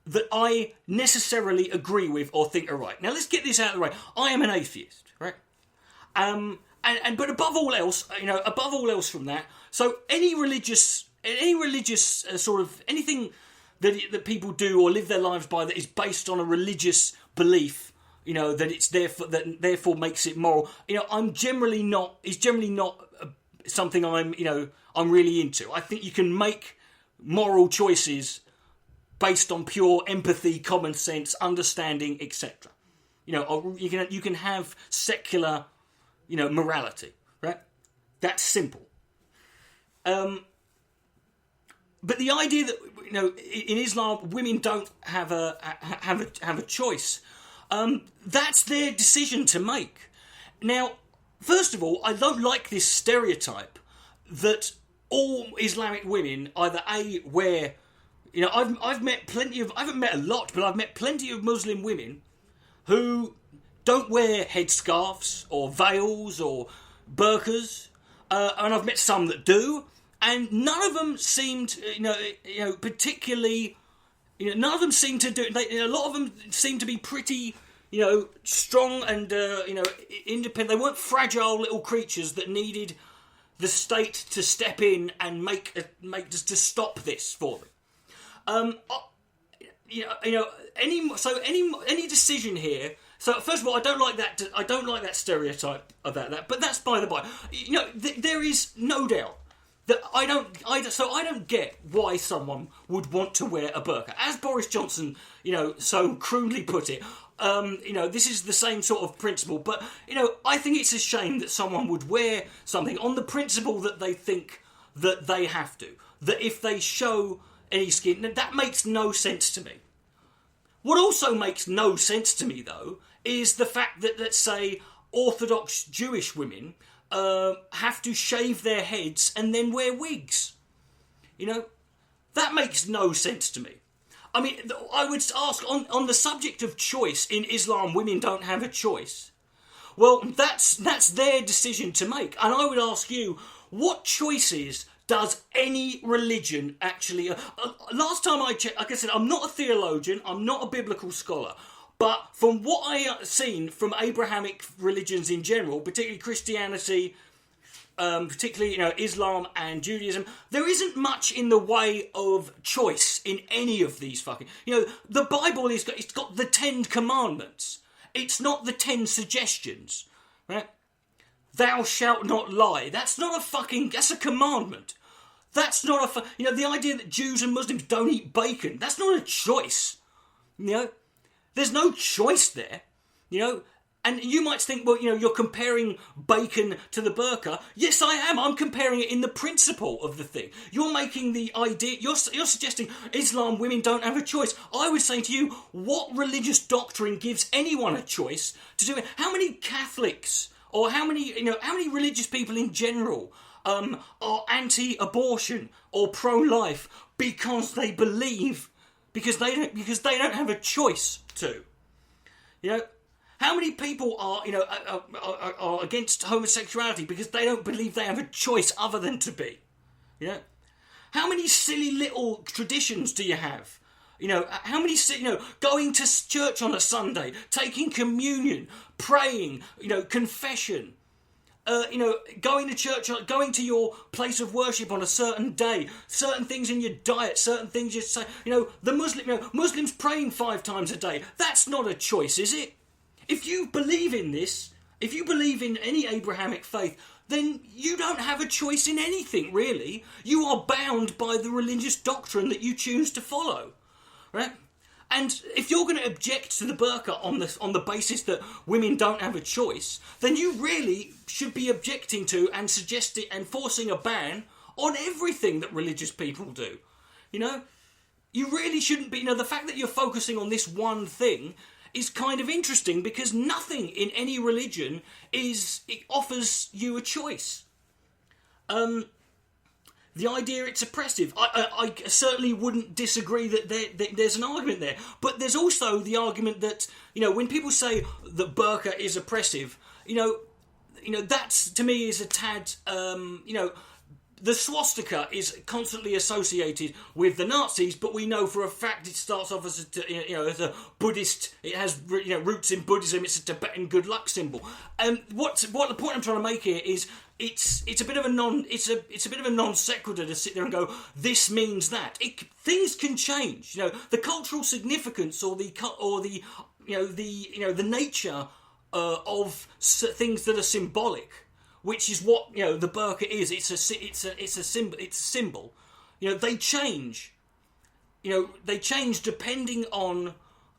Speaker 1: that I necessarily agree with or think are right. Now, let's get this out of the way. I am an atheist, right? But above all else from that, so any religious sort of anything that people do or live their lives by that is based on a religious belief, that it's that therefore makes it moral. Is generally not something I'm really into. I think you can make moral choices based on pure empathy, common sense, understanding, etc. Or you can have secular, morality, right? That's simple. But the idea that in Islam women don't have a choice, that's their decision to make. Now, first of all, I don't like this stereotype that all Islamic women either wear. I've met plenty of. I haven't met a lot, but I've met plenty of Muslim women who don't wear headscarves or veils or burqas, and I've met some that do. And none of them seemed, particularly, none of them seemed to do. A lot of them seemed to be pretty, strong and, independent. They weren't fragile little creatures that needed the state to step in and to stop this for them. Any decision here. So first of all, I don't like that. I don't like that stereotype about that. But that's by the by. There is no doubt that I don't get why someone would want to wear a burqa. As Boris Johnson, so crudely put it, this is the same sort of principle. But, I think it's a shame that someone would wear something on the principle that they think that they have to. That if they show any skin, that makes no sense to me. What also makes no sense to me, though, is the fact that, let's say, Orthodox Jewish women have to shave their heads and then wear wigs. That makes no sense to me. I mean, I would ask, on the subject of choice, in Islam women don't have a choice. Well, that's their decision to make. And I would ask you, what choices does any religion actually... last time I checked, like I said, I'm not a theologian, I'm not a biblical scholar, but from what I have seen from Abrahamic religions in general, particularly Christianity, particularly Islam and Judaism, there isn't much in the way of choice in any of these fucking... the Bible it's got the 10 commandments. It's not the 10 suggestions, right? Thou shalt not lie. That's a commandment. That's not the idea that Jews and Muslims don't eat bacon, that's not a choice. There's no choice there, And you might think, well, you're comparing bacon to the burqa. Yes, I am. I'm comparing it in the principle of the thing. You're making the idea... You're suggesting Islam women don't have a choice. I would say to you, what religious doctrine gives anyone a choice to do it? How many Catholics or how many religious people in general are anti-abortion or pro-life because they believe... Because they don't have a choice to. How many people are against homosexuality because they don't believe they have a choice other than to be? You know, how many silly little traditions do you have? You know, how many, going to church on a Sunday, taking communion, praying, confession, going to church, going to your place of worship on a certain day, certain things in your diet, certain things you say, the Muslims praying 5 times a day. That's not a choice, is it? If you believe in this, if you believe in any Abrahamic faith, then you don't have a choice in anything, really. You are bound by the religious doctrine that you choose to follow. Right? And if you're going to object to the burqa on the basis that women don't have a choice, then you really should be objecting to and suggesting and forcing a ban on everything that religious people do. You really shouldn't be. The fact that you're focusing on this one thing is kind of interesting, because nothing in any religion offers you a choice. The idea it's oppressive, I certainly wouldn't disagree that there's an argument there. But there's also the argument that, when people say that burqa is oppressive, that's, to me, is a tad, the swastika is constantly associated with the Nazis, but we know for a fact it starts off as a Buddhist. It has roots in Buddhism. It's a Tibetan good luck symbol. What the point I'm trying to make here is it's a bit of a non sequitur to sit there and go, this means that. Things can change. The cultural significance or the nature of things that are symbolic, which is what the burqa is. It's a symbol. They change. They change depending on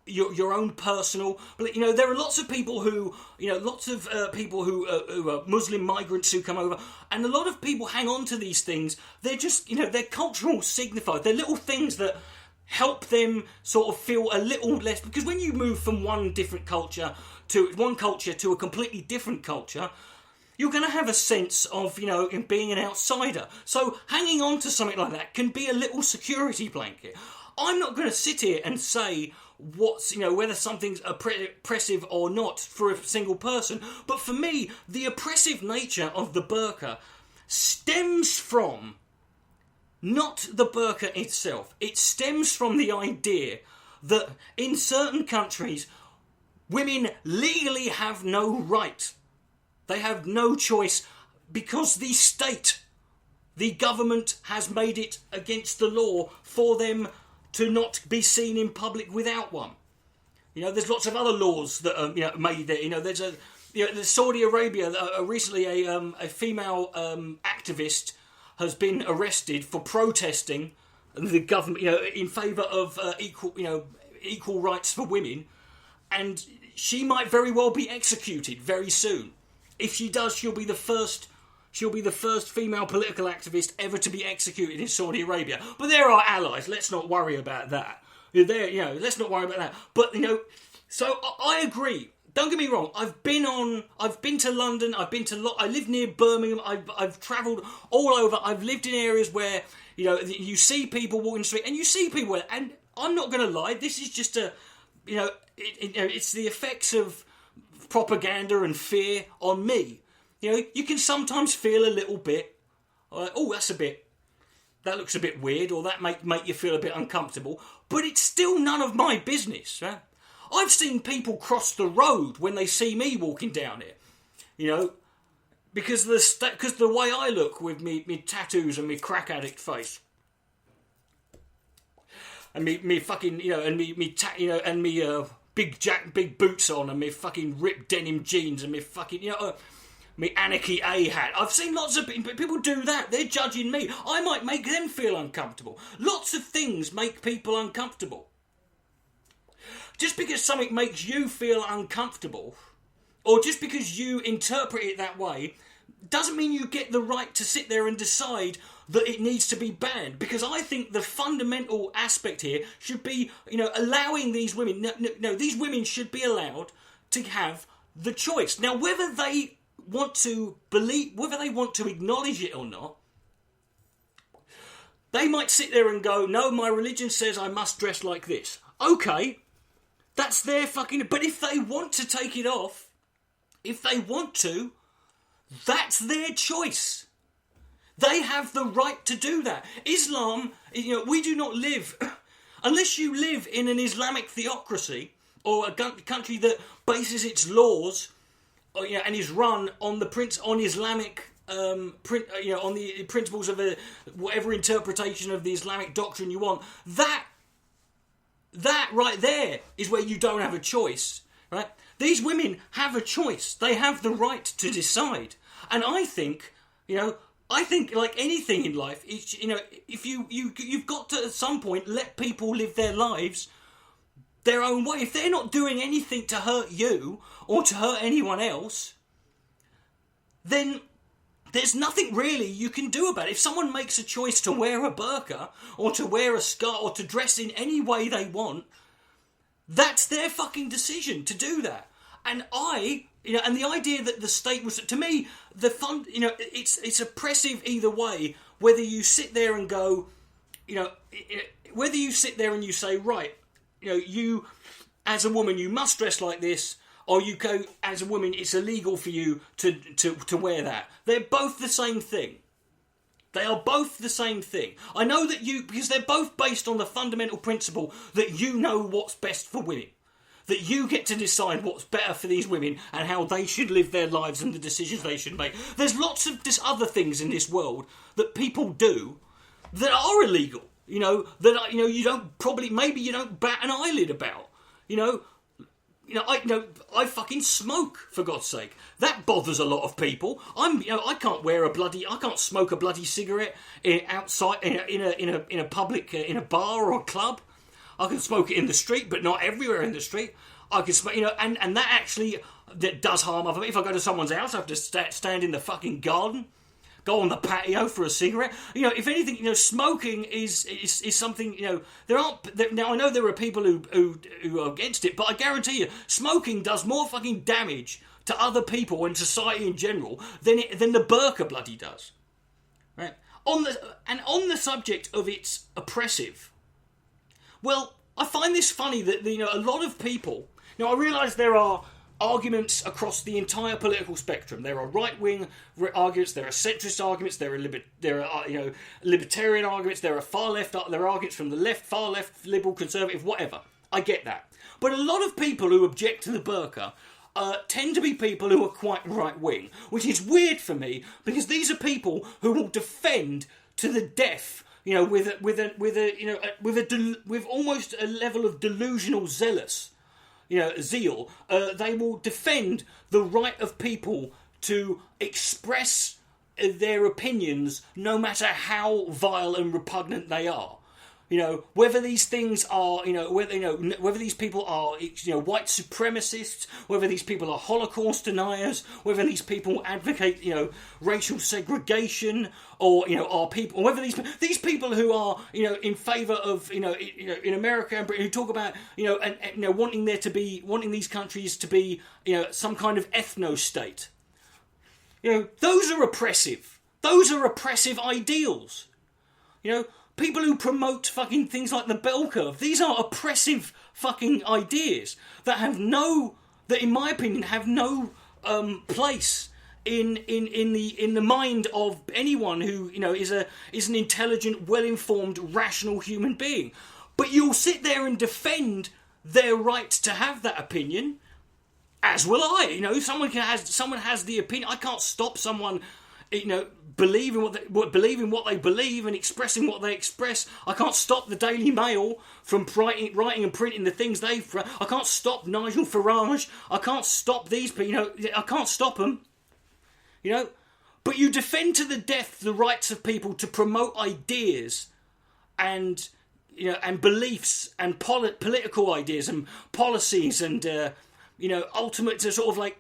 Speaker 1: your own personal. But there are lots of people who who are Muslim migrants who come over, and a lot of people hang on to these things. They're just they're cultural signifiers. They're little things that help them sort of feel a little less, because when you move from one culture to a completely different culture, you're going to have a sense of, in being an outsider. So hanging on to something like that can be a little security blanket. I'm not going to sit here and say whether something's oppressive or not for a single person. But for me, the oppressive nature of the burqa stems from not the burqa itself. It stems from the idea that in certain countries, women legally have no right. They have no choice because the state, the government, has made it against the law for them to not be seen in public without one. There's lots of other laws that are made there. There's there's Saudi Arabia. Recently, a female activist has been arrested for protesting the government, in favour of equal rights for women, and she might very well be executed very soon. If she does, she'll be the first female political activist ever to be executed in Saudi Arabia. But they're our allies. Let's not worry about that. Let's not worry about that. But so I agree. Don't get me wrong. I've been to London. I live near Birmingham. I've travelled all over. I've lived in areas where you see people walking the street, and you see people. And I'm not going to lie. This is just it's the effects of propaganda and fear on me. You can sometimes feel a little bit, that looks a bit weird, or that make you feel a bit uncomfortable, but it's still none of my business. Right? I've seen people cross the road when they see me walking down here, because the way I look with me tattoos and me crack addict face, and me fucking and me big boots on, and me fucking ripped denim jeans, and me fucking me Anarchy A hat. I've seen lots of people do that. They're judging me. I might make them feel uncomfortable. Lots of things make people uncomfortable. Just because something makes you feel uncomfortable, or just because you interpret it that way, doesn't mean you get the right to sit there and decide that it needs to be banned. Because I think the fundamental aspect here should be, allowing these women. No, these women should be allowed to have the choice. Now, whether they want to acknowledge it or not, they might sit there and go, no, my religion says I must dress like this. Okay, that's their fucking... But if they want to take it off, if they want to, that's their choice. They have the right to do that. Islam, we do not live, unless you live in an Islamic theocracy or a country that bases its laws, and is run on on Islamic, on the principles of whatever interpretation of the Islamic doctrine you want. That right there is where you don't have a choice, right? These women have a choice. They have the right to decide. And I think, like anything in life, if you've got to at some point let people live their lives their own way. If they're not doing anything to hurt you or to hurt anyone else, then there's nothing really you can do about it. If someone makes a choice to wear a burqa or to wear a scarf or to dress in any way they want, that's their fucking decision to do that. And and the idea that the state was, to me, it's oppressive either way. Whether you sit there and go, whether you sit there and you say, right, you as a woman you must dress like this, or you go as a woman it's illegal for you to wear that. They're both the same thing. They are both the same thing. I know that because they're both based on the fundamental principle that you know what's best for women. That you get to decide what's better for these women and how they should live their lives and the decisions they should make. There's lots of other things in this world that people do that are illegal. You don't bat an eyelid about. I fucking smoke, for God's sake. That bothers a lot of people. I can't smoke a bloody cigarette outside in a public in a bar or a club. I can smoke it in the street, but not everywhere in the street. I can smoke, and that does harm other people. If I go to someone's house, I have to stand in the fucking garden, go on the patio for a cigarette. If anything, smoking is something. Now I know there are people who are against it, but I guarantee you, smoking does more fucking damage to other people and society in general than the burqa bloody does. Right? On the subject of it's oppressive. Well, I find this funny that a lot of people. Now I realise there are arguments across the entire political spectrum. There are right-wing arguments, there are centrist arguments, there are libertarian arguments, there are there are arguments from the left, far left, liberal, conservative, whatever. I get that. But a lot of people who object to the burqa tend to be people who are quite right-wing, which is weird for me because these are people who will defend to the death, with almost a level of delusional zeal. They will defend the right of people to express their opinions, no matter how vile and repugnant they are. Whether these things are, whether these people are, white supremacists, whether these people are Holocaust deniers, whether these people advocate, racial segregation, or, are people, whether these people who are, in favour of, in America and Britain, who talk about, wanting these countries to be, some kind of ethno-state. Those are oppressive. Those are oppressive ideals. People who promote fucking things like the bell curve, these are oppressive fucking ideas that in my opinion, have no place in the mind of anyone who is an intelligent, well-informed, rational human being. But you'll sit there and defend their right to have that opinion, as will I. Someone has the opinion. I can't stop someone, believing what they believe and expressing what they express. I can't stop the Daily Mail from writing and printing the things I can't stop Nigel Farage. I can't stop these people. I can't stop them. But you defend to the death the rights of people to promote ideas and beliefs and political ideas and policies and ultimate to sort of like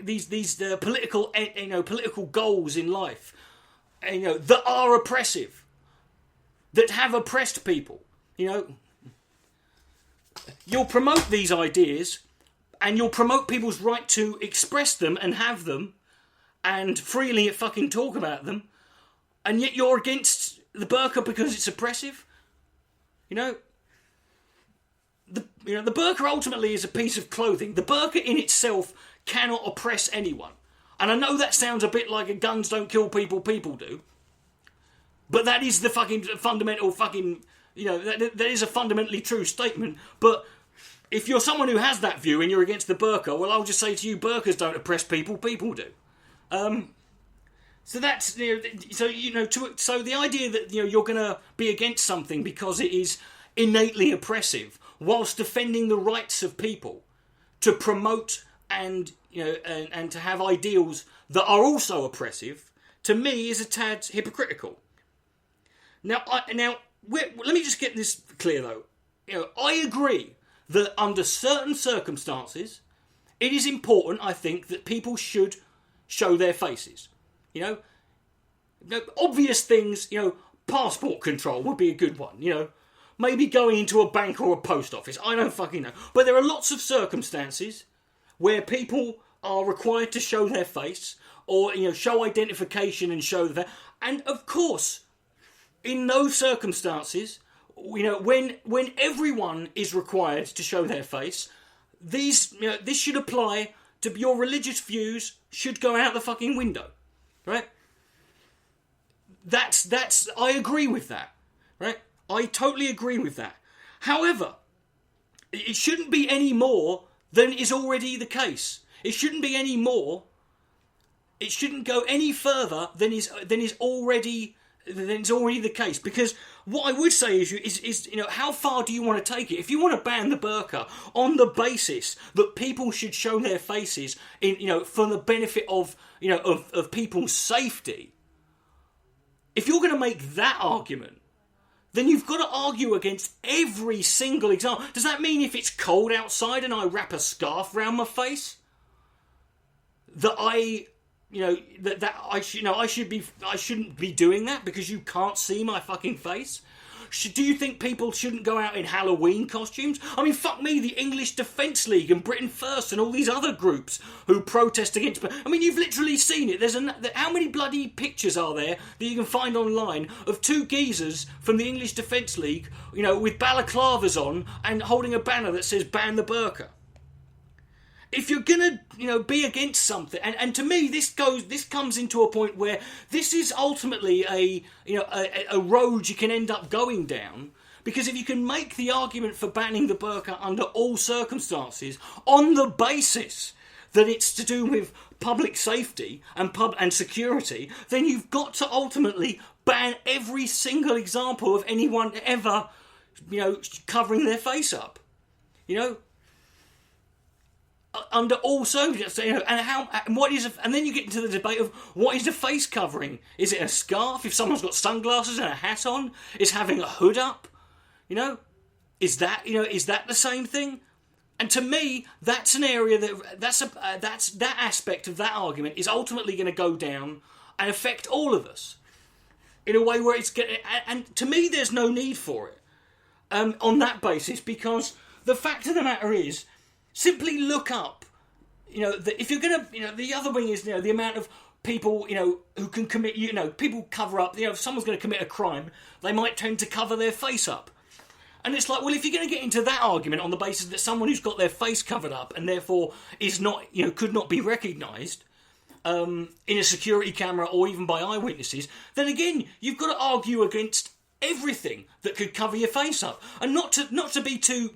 Speaker 1: these political goals in life, that are oppressive, that have oppressed people. You'll promote these ideas, and you'll promote people's right to express them and have them, and freely fucking talk about them, and yet you're against the burqa because it's oppressive. The burqa ultimately is a piece of clothing. The burqa in itself cannot oppress anyone. And I know that sounds a bit like a guns don't kill people do. But that is the fucking fundamental fucking, that is a fundamentally true statement. But if you're someone who has that view and you're against the burqa, well, I'll just say to you, burqas don't oppress people, people do. So that's, so the idea that, you're going to be against something because it is innately oppressive, whilst defending the rights of people to promote and to have ideals that are also oppressive, to me is a tad hypocritical. Now, let me just get this clear though. I agree that under certain circumstances, it is important, I think, that people should show their faces. Obvious things, passport control would be a good one, Maybe going into a bank or a post office. I don't fucking know. But there are lots of circumstances where people are required to show their face or, show identification and show that. And of course, in those circumstances, when everyone is required to show their face, this should apply to your religious views should go out the fucking window, right? I agree with that, right? I totally agree with that. However, it shouldn't be any more than is already the case. It shouldn't be any more. It shouldn't go any further than is already the case. Because what I would say is how far do you want to take it? If you want to ban the burqa on the basis that people should show their faces for the benefit of people's safety, if you're going to make that argument, then you've got to argue against every single example. Does that mean if it's cold outside and I wrap a scarf around my face, that I shouldn't be doing that because you can't see my fucking face? Do you think people shouldn't go out in Halloween costumes? I mean, fuck me, the English Defence League and Britain First and all these other groups who protest against... I mean, you've literally seen it. How many bloody pictures are there that you can find online of two geezers from the English Defence League, with balaclavas on and holding a banner that says ban the burqa? If you're gonna, be against something, and to me, this comes into a point where this is ultimately a road you can end up going down, because if you can make the argument for banning the burqa under all circumstances on the basis that it's to do with public safety and security, then you've got to ultimately ban every single example of anyone ever, covering their face up, under all circumstances, and then you get into the debate of what is a face covering? Is it a scarf? If someone's got sunglasses and a hat on, is having a hood up? Is that the same thing? And to me, that's an area that aspect of that argument is ultimately going to go down and affect all of us in a way where it's going. And to me, there's no need for it on that basis, because the fact of the matter is, simply look up, if you're going to, the other wing is, the amount of people, who can commit, people cover up, if someone's going to commit a crime, they might tend to cover their face up. And it's like, well, if you're going to get into that argument on the basis that someone who's got their face covered up and therefore is not, could not be recognised in a security camera or even by eyewitnesses, then again, you've got to argue against everything that could cover your face up, and not to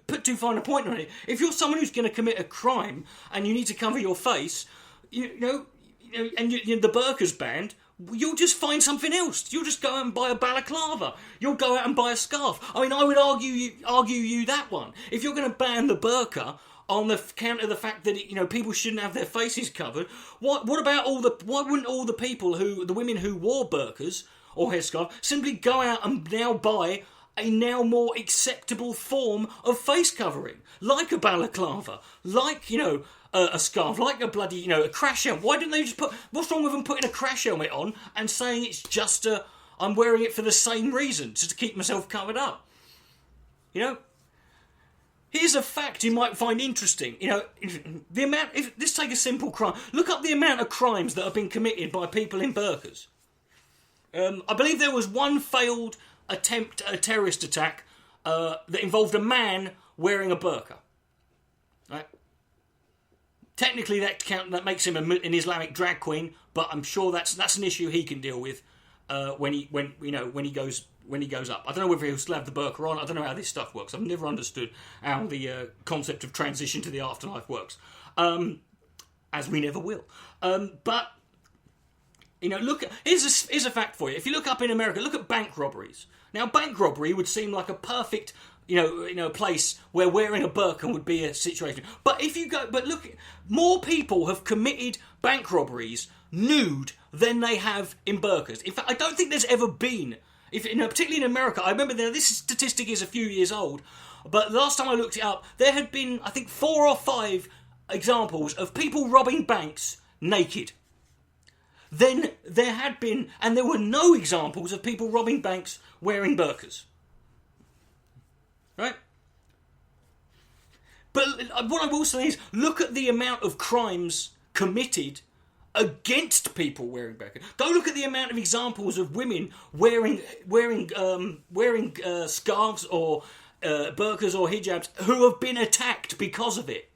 Speaker 1: put too fine a point on it. If you're someone who's going to commit a crime and you need to cover your face, and the burqa's banned, you'll just find something else. You'll just go out and buy a balaclava. You'll go out and buy a scarf. I mean, I would argue you that one. If you're going to ban the burqa on the count of the fact that people shouldn't have their faces covered, why wouldn't all the women who wore burqas or headscarf simply go out and now buy a now more acceptable form of face covering, like a balaclava, like, a scarf, like a bloody, a crash helmet? Why didn't they just what's wrong with them putting a crash helmet on and saying it's just I'm wearing it for the same reason, just to keep myself covered up? Here's a fact you might find interesting. Let's take a simple crime. Look up the amount of crimes that have been committed by people in burqas. I believe there was one failed attempt at a terrorist attack that involved a man wearing a burqa. Right? Technically, that makes him an Islamic drag queen, but I'm sure that's an issue he can deal with when he goes up. I don't know whether he'll still have the burqa on. I don't know how this stuff works. I've never understood how the concept of transition to the afterlife works, as we never will. But look. Here's a fact for you. If you look up in America, look at bank robberies. Now, bank robbery would seem like a perfect place where wearing a burqa would be a situation. But look, more people have committed bank robberies nude than they have in burqas. In fact, I don't think there's ever been, particularly in America. I remember this statistic is a few years old, but the last time I looked it up, there had been, I think, 4 or 5 examples of people robbing banks naked. Then there had been, and there were no examples of people robbing banks wearing burqas. Right? But what I will say is, look at the amount of crimes committed against people wearing burqa. Go look at the amount of examples of women wearing scarves or burqas or hijabs who have been attacked because of it.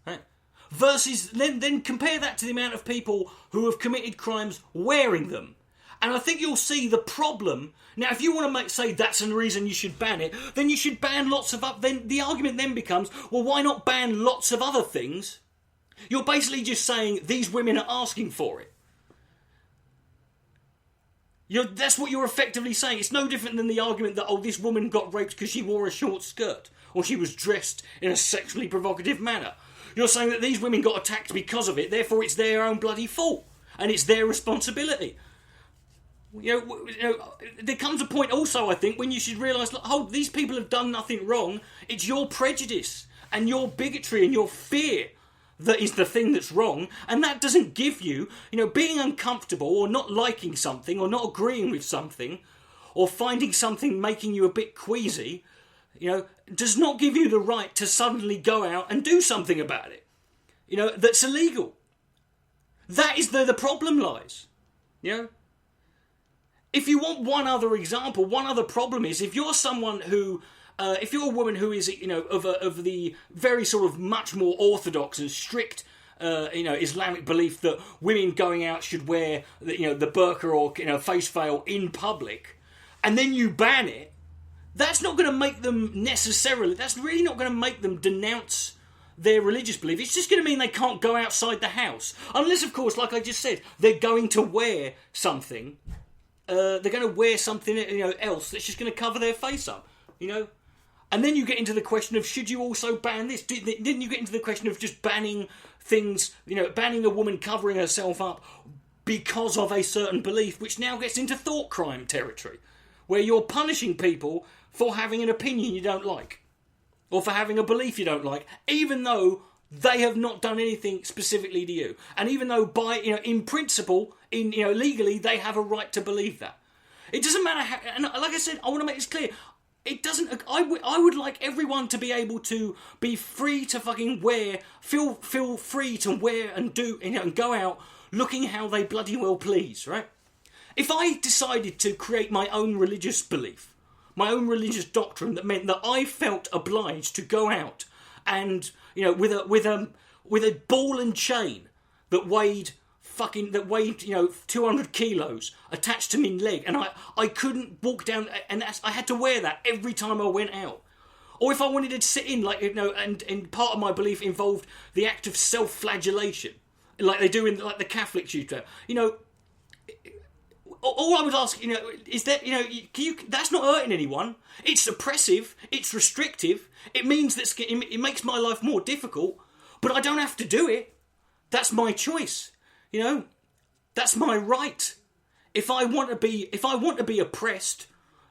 Speaker 1: Right? Versus, then compare that to the amount of people who have committed crimes wearing them. And I think you'll see the problem. Now, if you want to say that's the reason you should ban it, then you should ban lots of then the argument then becomes, well, why not ban lots of other things? You're basically just saying these women are asking for it. That's what you're effectively saying. It's no different than the argument that, this woman got raped because she wore a short skirt or she was dressed in a sexually provocative manner. You're saying that these women got attacked because of it, therefore it's their own bloody fault and it's their responsibility. There comes a point also, I think, when you should realise, these people have done nothing wrong. It's your prejudice and your bigotry and your fear that is the thing that's wrong, and that doesn't give you, being uncomfortable or not liking something or not agreeing with something or finding something making you a bit queasy, does not give you the right to suddenly go out and do something about it, that's illegal. That is where the problem lies, If you want one other example, one other problem is if you're someone who, if you're a woman who is, of the very sort of much more orthodox and strict, Islamic belief that women going out should wear, the burqa or face veil in public, and then you ban it, that's not going to make them necessarily. That's really not going to make them denounce their religious belief. It's just going to mean they can't go outside the house, unless, of course, like I just said, they're going to wear something. They're going to wear something, else that's just going to cover their face up, And then you get into the question of, should you also ban this? Didn't you get into the question of just banning things, banning a woman covering herself up because of a certain belief, which now gets into thought crime territory, where you're punishing people for having an opinion you don't like, or for having a belief you don't like, even though they have not done anything specifically to you. And even though in principle, legally, they have a right to believe that. It doesn't matter how, and like I said, I want to make this clear. It doesn't, I would like everyone to be able to be free to fucking feel free to wear and do, and go out looking how they bloody well please, right? If I decided to create my own religious belief, my own religious doctrine that meant that I felt obliged to go out and, with a ball and chain that weighed 200 kilos attached to my leg, and I couldn't walk down, and I had to wear that every time I went out. Or if I wanted to sit in, and part of my belief involved the act of self-flagellation, like they do in the Catholics used to. All I would ask, is that, that's not hurting anyone. It's oppressive. It's restrictive. It means that it makes my life more difficult, but I don't have to do it. That's my choice. That's my right. If I want to be oppressed,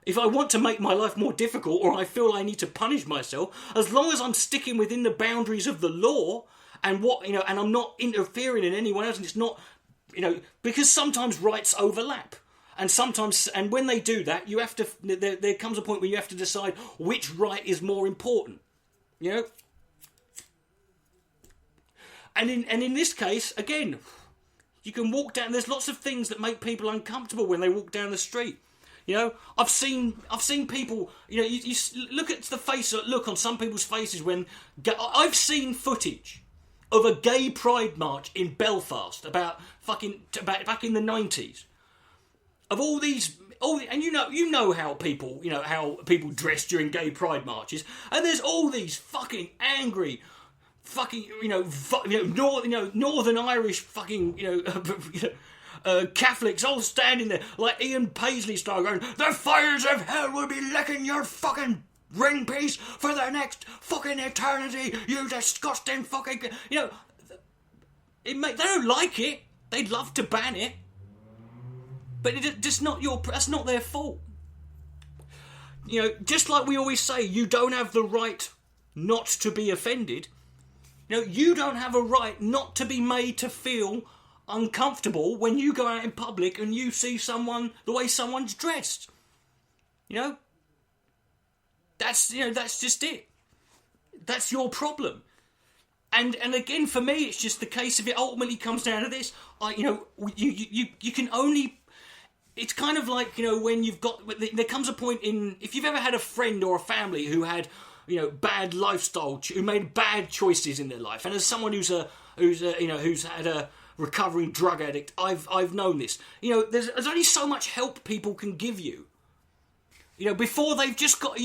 Speaker 1: if I want to make my life more difficult, or I feel I need to punish myself, as long as I'm sticking within the boundaries of the law and and I'm not interfering in anyone else, and it's not, because sometimes rights overlap. And when they do that, you have to. There comes a point where you have to decide which right is more important. And in this case, again, you can walk down. There's lots of things that make people uncomfortable when they walk down the street. I've seen people. You look at the look on some people's faces when I've seen footage of a gay pride march in Belfast back in the 90s. and you know how people dress during gay pride marches, and there's all these fucking angry, fucking Northern Irish fucking Catholics all standing there like Ian Paisley style, going, "The fires of hell will be licking your fucking ring piece for the next fucking eternity, you disgusting fucking..." They don't like it. They'd love to ban it, but that's not their fault. Just like we always say, you don't have the right not to be offended. You don't have a right not to be made to feel uncomfortable when you go out in public and you see the way someone's dressed. That's just it. That's your problem. And again, for me, it's just the case of it ultimately comes down to this. You can only... It's kind of like, when you've got... There comes a point if you've ever had a friend or a family who had, bad lifestyle... who made bad choices in their life. And as someone who's had a recovering drug addict, I've known this. There's only so much help people can give you. Before you've just got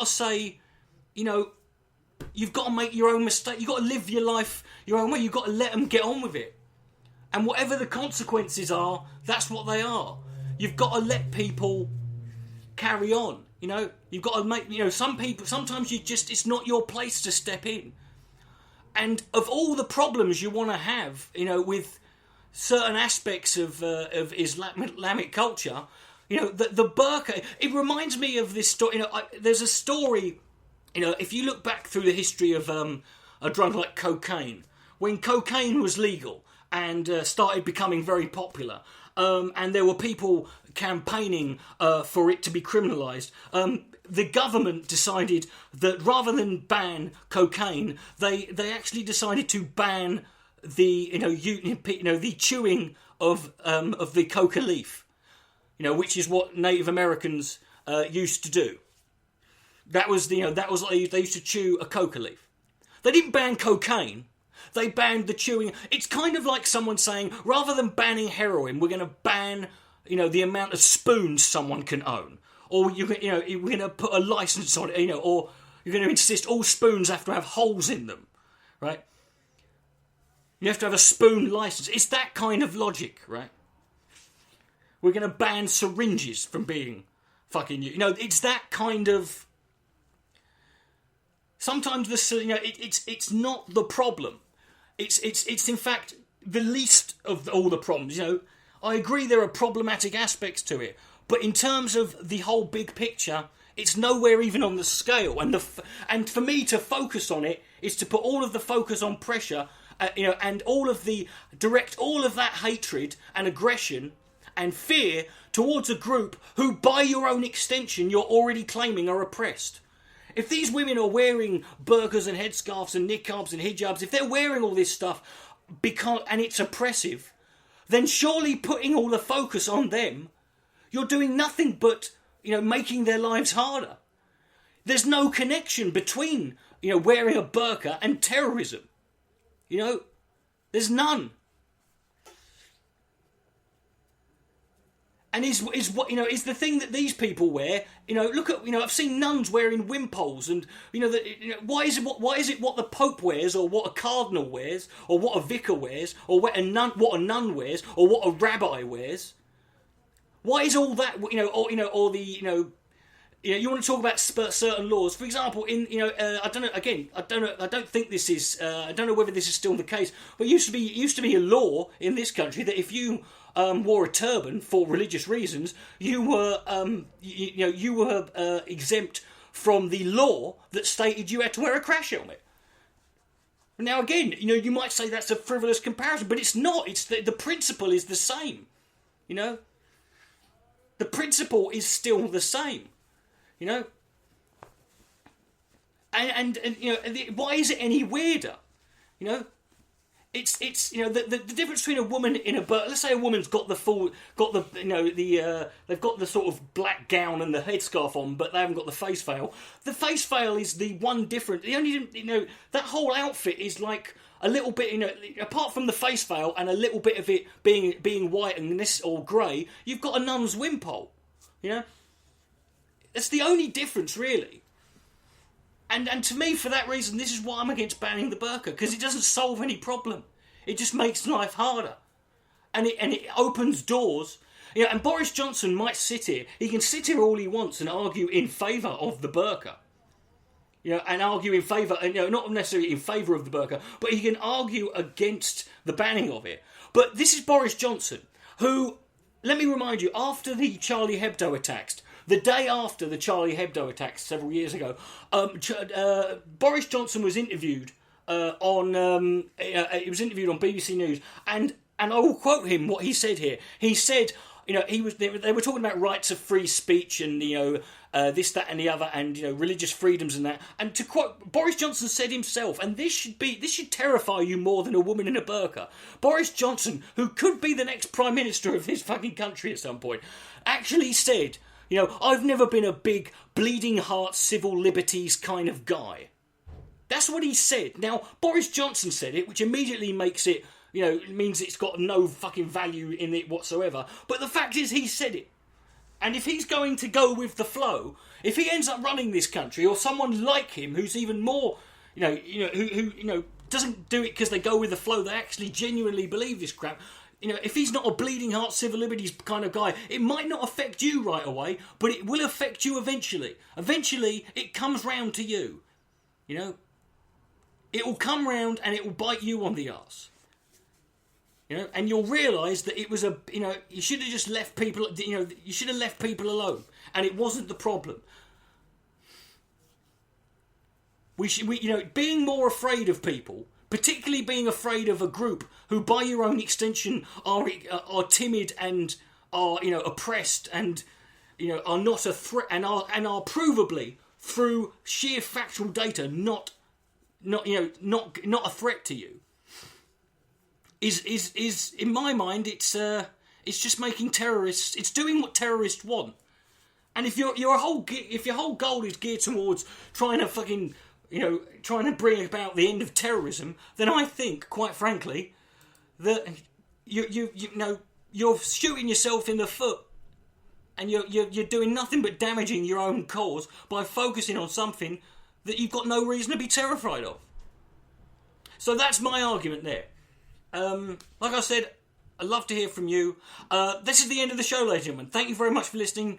Speaker 1: to say, you've got to make your own mistake. You've got to live your life your own way. You've got to let them get on with it. And whatever the consequences are, that's what they are. You've got to let people carry on. You've got to make, some people, sometimes it's not your place to step in. And of all the problems you want to have, with certain aspects of Islamic culture, the burqa, it reminds me of this story. There's a story, if you look back through the history of a drug like cocaine, when cocaine was legal and started becoming very popular, and there were people campaigning for it to be criminalised, the government decided that rather than ban cocaine, they actually decided to ban the the chewing of the coca leaf, which is what Native Americans used to do. That was what they used to chew a coca leaf. They didn't ban cocaine. They banned the chewing. It's kind of like someone saying, rather than banning heroin, we're going to ban, the amount of spoons someone can own, or we're going to put a license on it, or you're going to insist all spoons have to have holes in them, right? You have to have a spoon license. It's that kind of logic, right? We're going to ban syringes from being fucking it's that kind of. Sometimes it's not the problem. It's in fact the least of all the problems. I agree there are problematic aspects to it, but in terms of the whole big picture, it's nowhere even on the scale. And for me to focus on it is to put all of the focus on pressure, and direct all of that hatred and aggression and fear towards a group who, by your own extension, you're already claiming are oppressed. If these women are wearing burqas and headscarves and niqabs and hijabs, if they're wearing all this stuff and it's oppressive, then surely putting all the focus on them, you're doing nothing but, making their lives harder. There's no connection between, wearing a burqa and terrorism. There's none. And is the thing that these people wear? Look at I've seen nuns wearing wimpoles, and why is it what the Pope wears, or what a cardinal wears, or what a vicar wears, or what a nun wears, or what a rabbi wears? Why is all that you want to talk about certain laws, for example, I don't think this is I don't know whether this is still the case, but it used to be a law in this country that if you wore a turban for religious reasons, you were exempt from the law that stated you had to wear a crash helmet. Now again, you might say that's a frivolous comparison, but it's not. It's the principle is the same. The principle is still the same. And why is it any weirder? It's the difference between a woman in a let's say a woman's got the they've got the sort of black gown and the headscarf on, but they haven't got the face veil. The face veil is the one different. The only that whole outfit is like a little bit, apart from the face veil and a little bit of it being white and this or grey, you've got a nun's wimpole. That's the only difference, really. And to me, for that reason, this is why I'm against banning the burqa, because it doesn't solve any problem. It just makes life harder, and it opens doors. And Boris Johnson might sit here. He can sit here all he wants and argue in favour of the burqa. And argue in favour, not necessarily in favour of the burqa, but he can argue against the banning of it. But this is Boris Johnson, who, let me remind you, after the Charlie Hebdo attacks, the day after the Charlie Hebdo attacks several years ago, Boris Johnson was interviewed on BBC News, and I will quote him what he said here. He said, they were talking about rights of free speech and this, that, and the other, and religious freedoms and that. And to quote, Boris Johnson said himself, and this should terrify you more than a woman in a burqa. Boris Johnson, who could be the next Prime Minister of this fucking country at some point, actually said, I've never been a big bleeding heart civil liberties kind of guy. That's what he said. Now, Boris Johnson said it, which immediately makes it, means it's got no fucking value in it whatsoever. But the fact is, he said it. And if he's going to go with the flow, if he ends up running this country, or someone like him who's even more, who doesn't do it because they go with the flow, they actually genuinely believe this crap. If he's not a bleeding heart civil liberties kind of guy, it might not affect you right away, but it will affect you eventually. Eventually, it comes round to you. It will come round and it will bite you on the arse. And you'll realise that it was you should have just left people, you should have left people alone, and it wasn't the problem. Being more afraid of people, particularly being afraid of a group who, by your own extension, are timid and are oppressed and are not a threat and are provably through sheer factual data not a threat to you. Is in my mind it's just making terrorists. It's doing what terrorists want. And if your whole goal is geared towards trying to bring about the end of terrorism, then I think, quite frankly, that you're shooting yourself in the foot, and you're doing nothing but damaging your own cause by focusing on something that you've got no reason to be terrified of. So that's my argument there. Like I said, I'd love to hear from you. This is the end of the show, ladies and gentlemen. Thank you very much for listening.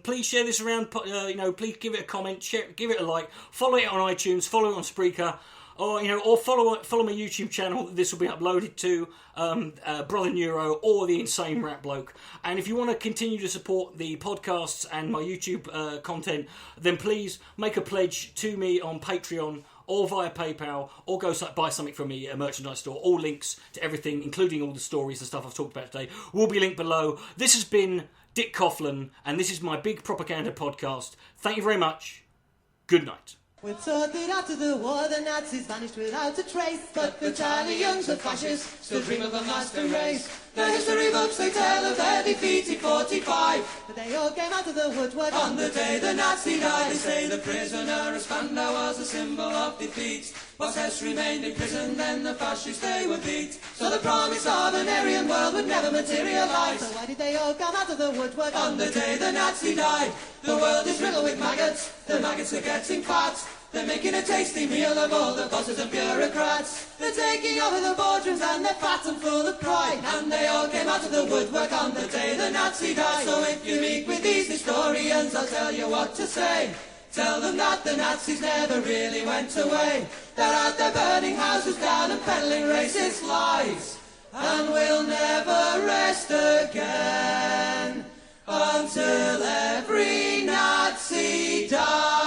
Speaker 1: Please share this around. Please give it a comment, give it a like, follow it on iTunes, follow it on Spreaker, or follow my YouTube channel. This will be uploaded to Brother Neuro or the Insane Rap Bloke. And if you want to continue to support the podcasts and my YouTube content, then please make a pledge to me on Patreon, or via PayPal, or go buy something from me at a merchandise store. All links to everything, including all the stories and stuff I've talked about today, will be linked below. This has been Dick Coughlin, and this is my big propaganda podcast. Thank you very much. Good night.
Speaker 2: We're taught that after the war the Nazis vanished without a trace, but the tiny youngs, the fascists, still dream of a master race. The history books they tell of their defeat in 45, but they all came out of the woodwork on the day the Nazi died. They say the prisoner of Spandau was a symbol of defeat. What else remained in prison, then the fascists they would beat. So the promise of an Aryan world would never materialise. So why did they all come out of the woodwork on the day the Nazi died? The world is riddled with maggots, the maggots are getting fat. They're making a tasty meal of all the bosses and bureaucrats. They're taking over the boardrooms and they're fat and full of pride. And they all came out of the woodwork on the day the Nazi died. So if you meet with these historians, I'll tell you what to say. Tell them that the Nazis never really went away. They're out there burning houses down and peddling racist lies. And we'll never rest again until every Nazi dies.